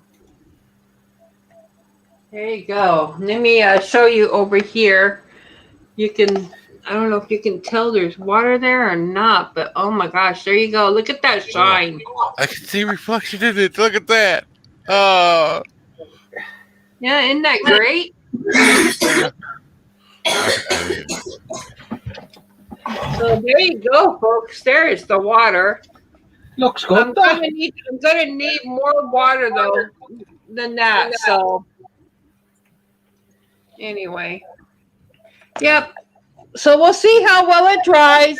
there you go. Let me show you over here. You can I don't know if you can tell there's water there or not, but oh my gosh, there you go. Look at that shine. I can see reflection in it. Look at that. Oh. Yeah, isn't that great? So there you go, folks. There is the water. Looks good. I'm gonna need more water though than that. So anyway, yep. So we'll see how well it dries,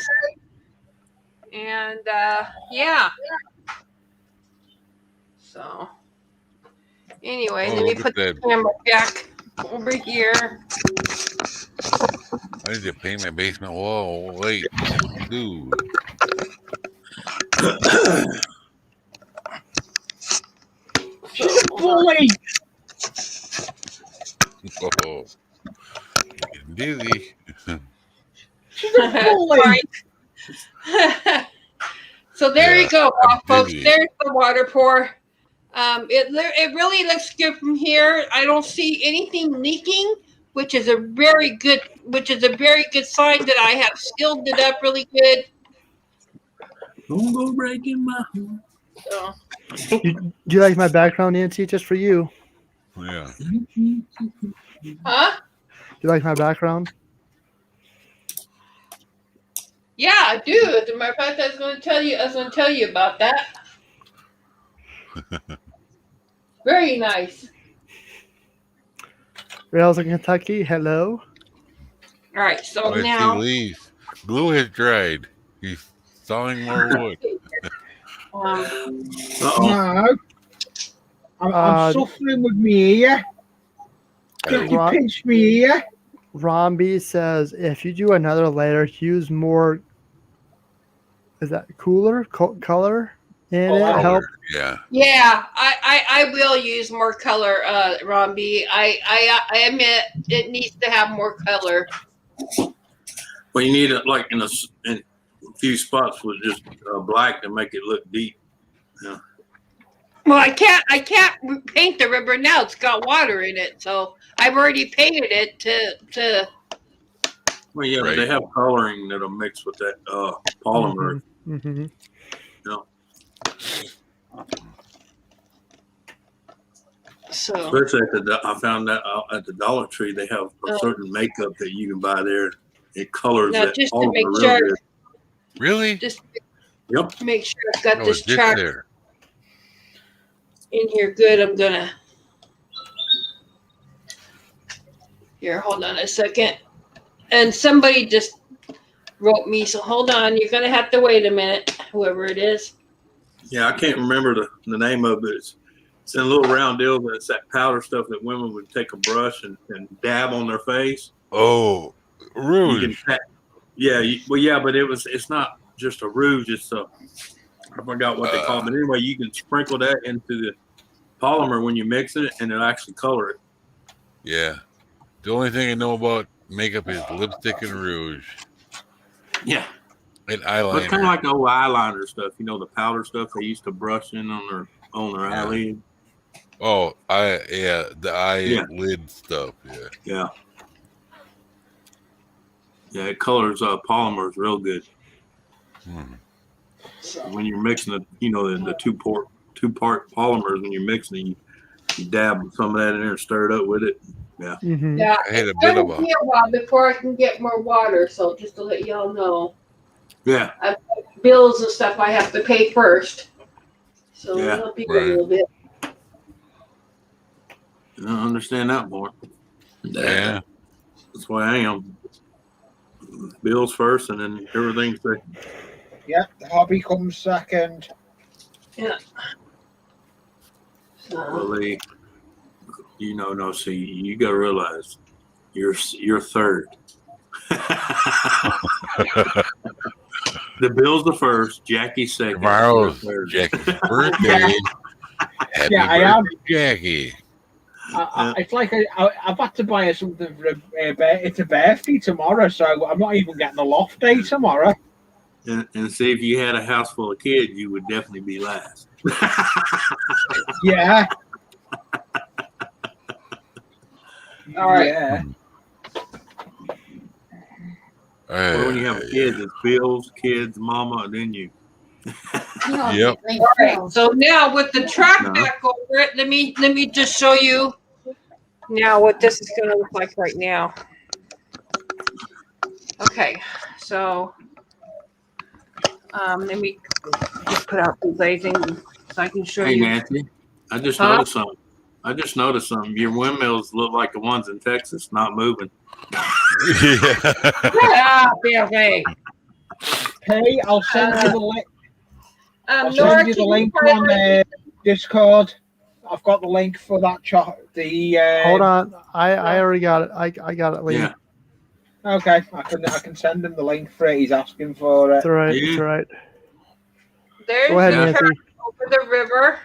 and yeah. So anyway, let me put the camera back over here. I need to paint my basement wall. Wait, dude. She's a bully. Oh, getting dizzy. She's a bully. So there you go, folks. dizzy. There's the water pour. It really looks good from here. I don't see anything leaking, which is a very good sign that I have sealed it up really good. Don't go breaking my heart. So. Do you like my background, Nancy? Just for you. Yeah. Huh? Do you like my background? Yeah, I do. As a matter of fact, I was going to tell you about that. Very nice. Rails in Kentucky, hello. All right, so I now. see leaves. Glue has dried. He's sawing more wood. No. I'm suffering with me ear. Jackie pinched me ear. Romby says if you do another layer, use more. Is that color in it? Help. Yeah. Yeah, I will use more color, Romby. I admit it needs to have more color. Well, you need it like in a few spots with just black to make it look deep. Yeah. Well, I can't paint the river now. It's got water in it, so I've already painted it to. Well, yeah, but they have coloring that'll mix with that polymer. Mm-hmm. Yeah. So. Especially I found that at the Dollar Tree, they have a certain makeup that you can buy there. It colors that just polymer to make real sure. good. Really? Just Yep. to make sure I've got this this track there. in here good. I'm gonna. Here, hold on a second. And somebody just wrote me, so hold on. You're gonna have to wait a minute, whoever it is. Yeah, I can't remember the name of it. It's in a little round deal, but it's that powder stuff that women would take a brush and dab on their face. Oh, rouge. But it's not just a rouge. It's I forgot what they call it. But anyway, you can sprinkle that into the polymer when you mix it, and it'll actually color it. Yeah. The only thing I know about makeup is lipstick and rouge. Yeah. And eyeliner. But it's kind of like the old eyeliner stuff. You know, the powder stuff they used to brush in on their eyelid. Oh, the eyelid stuff. Yeah. Yeah, it colors polymers real good. So. When you're mixing the two-part polymers, when you're mixing it, you dab some of that in there and stir it up with it. Yeah. Mm-hmm. Yeah. I had a bit of It'll be a while before I can get more water, so just to let y'all know. Yeah. I've got bills and stuff I have to pay first. So it'll be a little bit. I don't understand that more. Yeah. That's why I am. Bills first and then everything second. Yeah, the hobby comes second. Yeah. Well, see, you got to realize you're third. The Bill's the first, Jackie's second. Tomorrow's Jackie's birthday. Happy birthday, Jackie. It's like I've had to buy her something for it's a birthday tomorrow, so I'm not even getting a loft day tomorrow. And see, if you had a house full of kids, you would definitely be last. Yeah. All right. Yeah. Well, when you have kids, it's bills, kids, mama, and then you. Yep. All right. So now with the track back over it, let me just show you now what this is going to look like right now. Okay. So let me just put out the glazing so I can show Hey, you. Nancy, I just noticed something. Your windmills look like the ones in Texas, not moving. Ah, okay. Hey, I'll send you the link. I'll N.O.R.A, send you the link on Discord. I've got the link for that Hold on, I already got it. I got it, Lee. Yeah. Okay, I can send him the link for it. He's asking for it. It's all right. Yeah. It's all right. There's Go ahead, the Nancy. track over the river.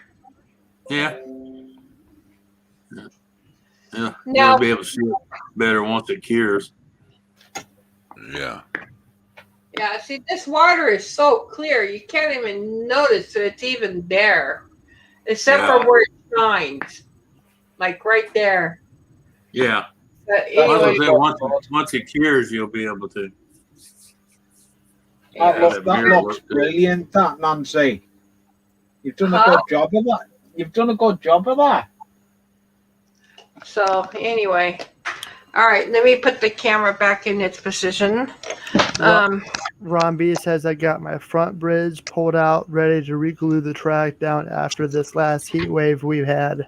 Yeah. Yeah. Now- You'll be able to see it better once it cures. Yeah. Yeah, see, this water is so clear, you can't even notice that it's even there, except for where it shines, like right there. Yeah. But Well, anyway, once it cures, you'll be able to. That looks brilliant, that, Nancy. You've done a good job of that. You've done a good job of that. So anyway, all right, let me put the camera back in its position. Ron B says I got my front bridge pulled out, ready to reglue the track down after this last heat wave we've had.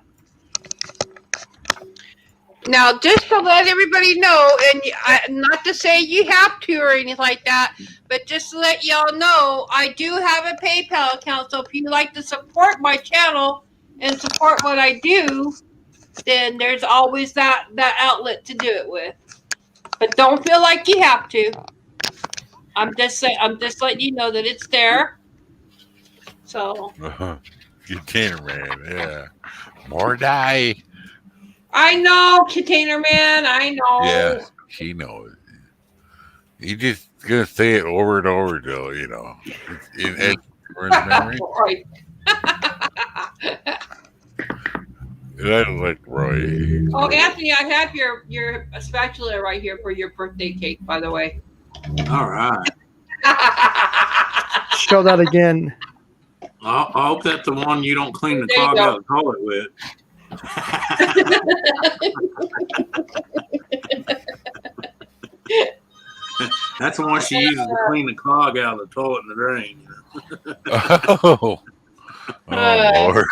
Now, just to let everybody know, and not to say you have to or anything like that, but just to let y'all know, I do have a PayPal account. So if you'd like to support my channel and support what I do, then there's always that outlet to do it with. But don't feel like you have to. I'm just letting you know that it's there. So Container man, yeah. More die. I know, Container Man. I know. Yeah, he knows. He just gonna say it over and over till in his memory. Right. And I don't like Roy. Oh, Anthony, I have your spatula right here for your birthday cake, by the way. All right. Show that again. I hope that's the one you don't clean the clog out of the toilet with. That's the one she uses to clean the clog out of the toilet and the drain. Oh, Lord.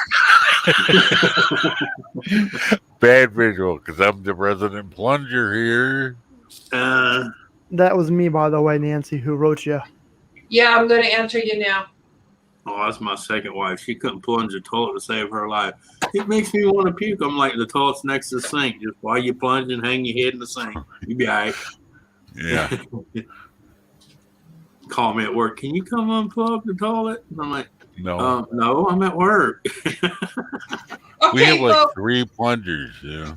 Bad visual, because I'm the resident plunger here. That was me, by the way, Nancy, who wrote you. Yeah, I'm going to answer you now. Oh, that's my second wife. She couldn't plunge the toilet to save her life. It makes me want to puke. I'm like, the toilet's next to the sink. Just while you're plunging, hang your head in the sink. You'll be all right. Yeah. Call me at work. Can you come unplug the toilet? And I'm like, No. no, I'm at work. We have Okay, like well, 3 plungers, yeah.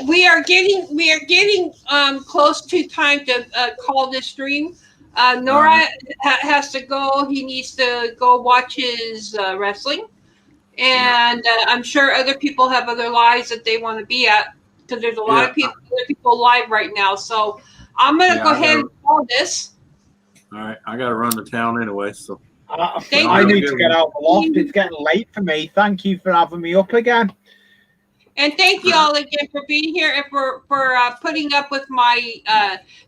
we are getting close to time to call this stream. N.O.R.A has to go. He needs to go watch his wrestling. And I'm sure other people have other lives that they want to be at, because there's a lot of other people live right now. So I'm going to go ahead and call this. All right. I got to run to town anyway. So I need to get out the loft. It's getting late for me. Thank you for having me up again. And thank you all again for being here and for putting up with my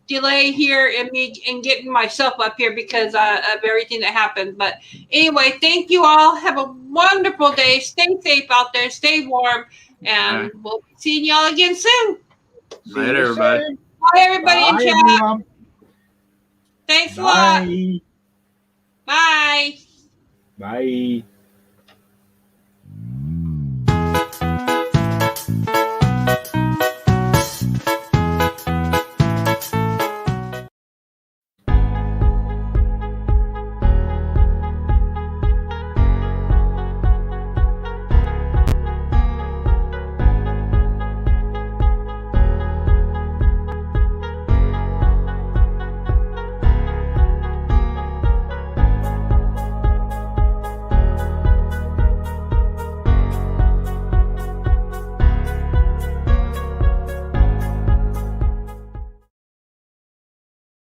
delay here and me and getting myself up here because of everything that happened. But anyway, thank you all. Have a wonderful day. Stay safe out there. Stay warm. And we'll be seeing y'all again soon. Later, everybody. Bye, everybody in chat. Everyone. Thanks a lot. Bye. Bye. Bye.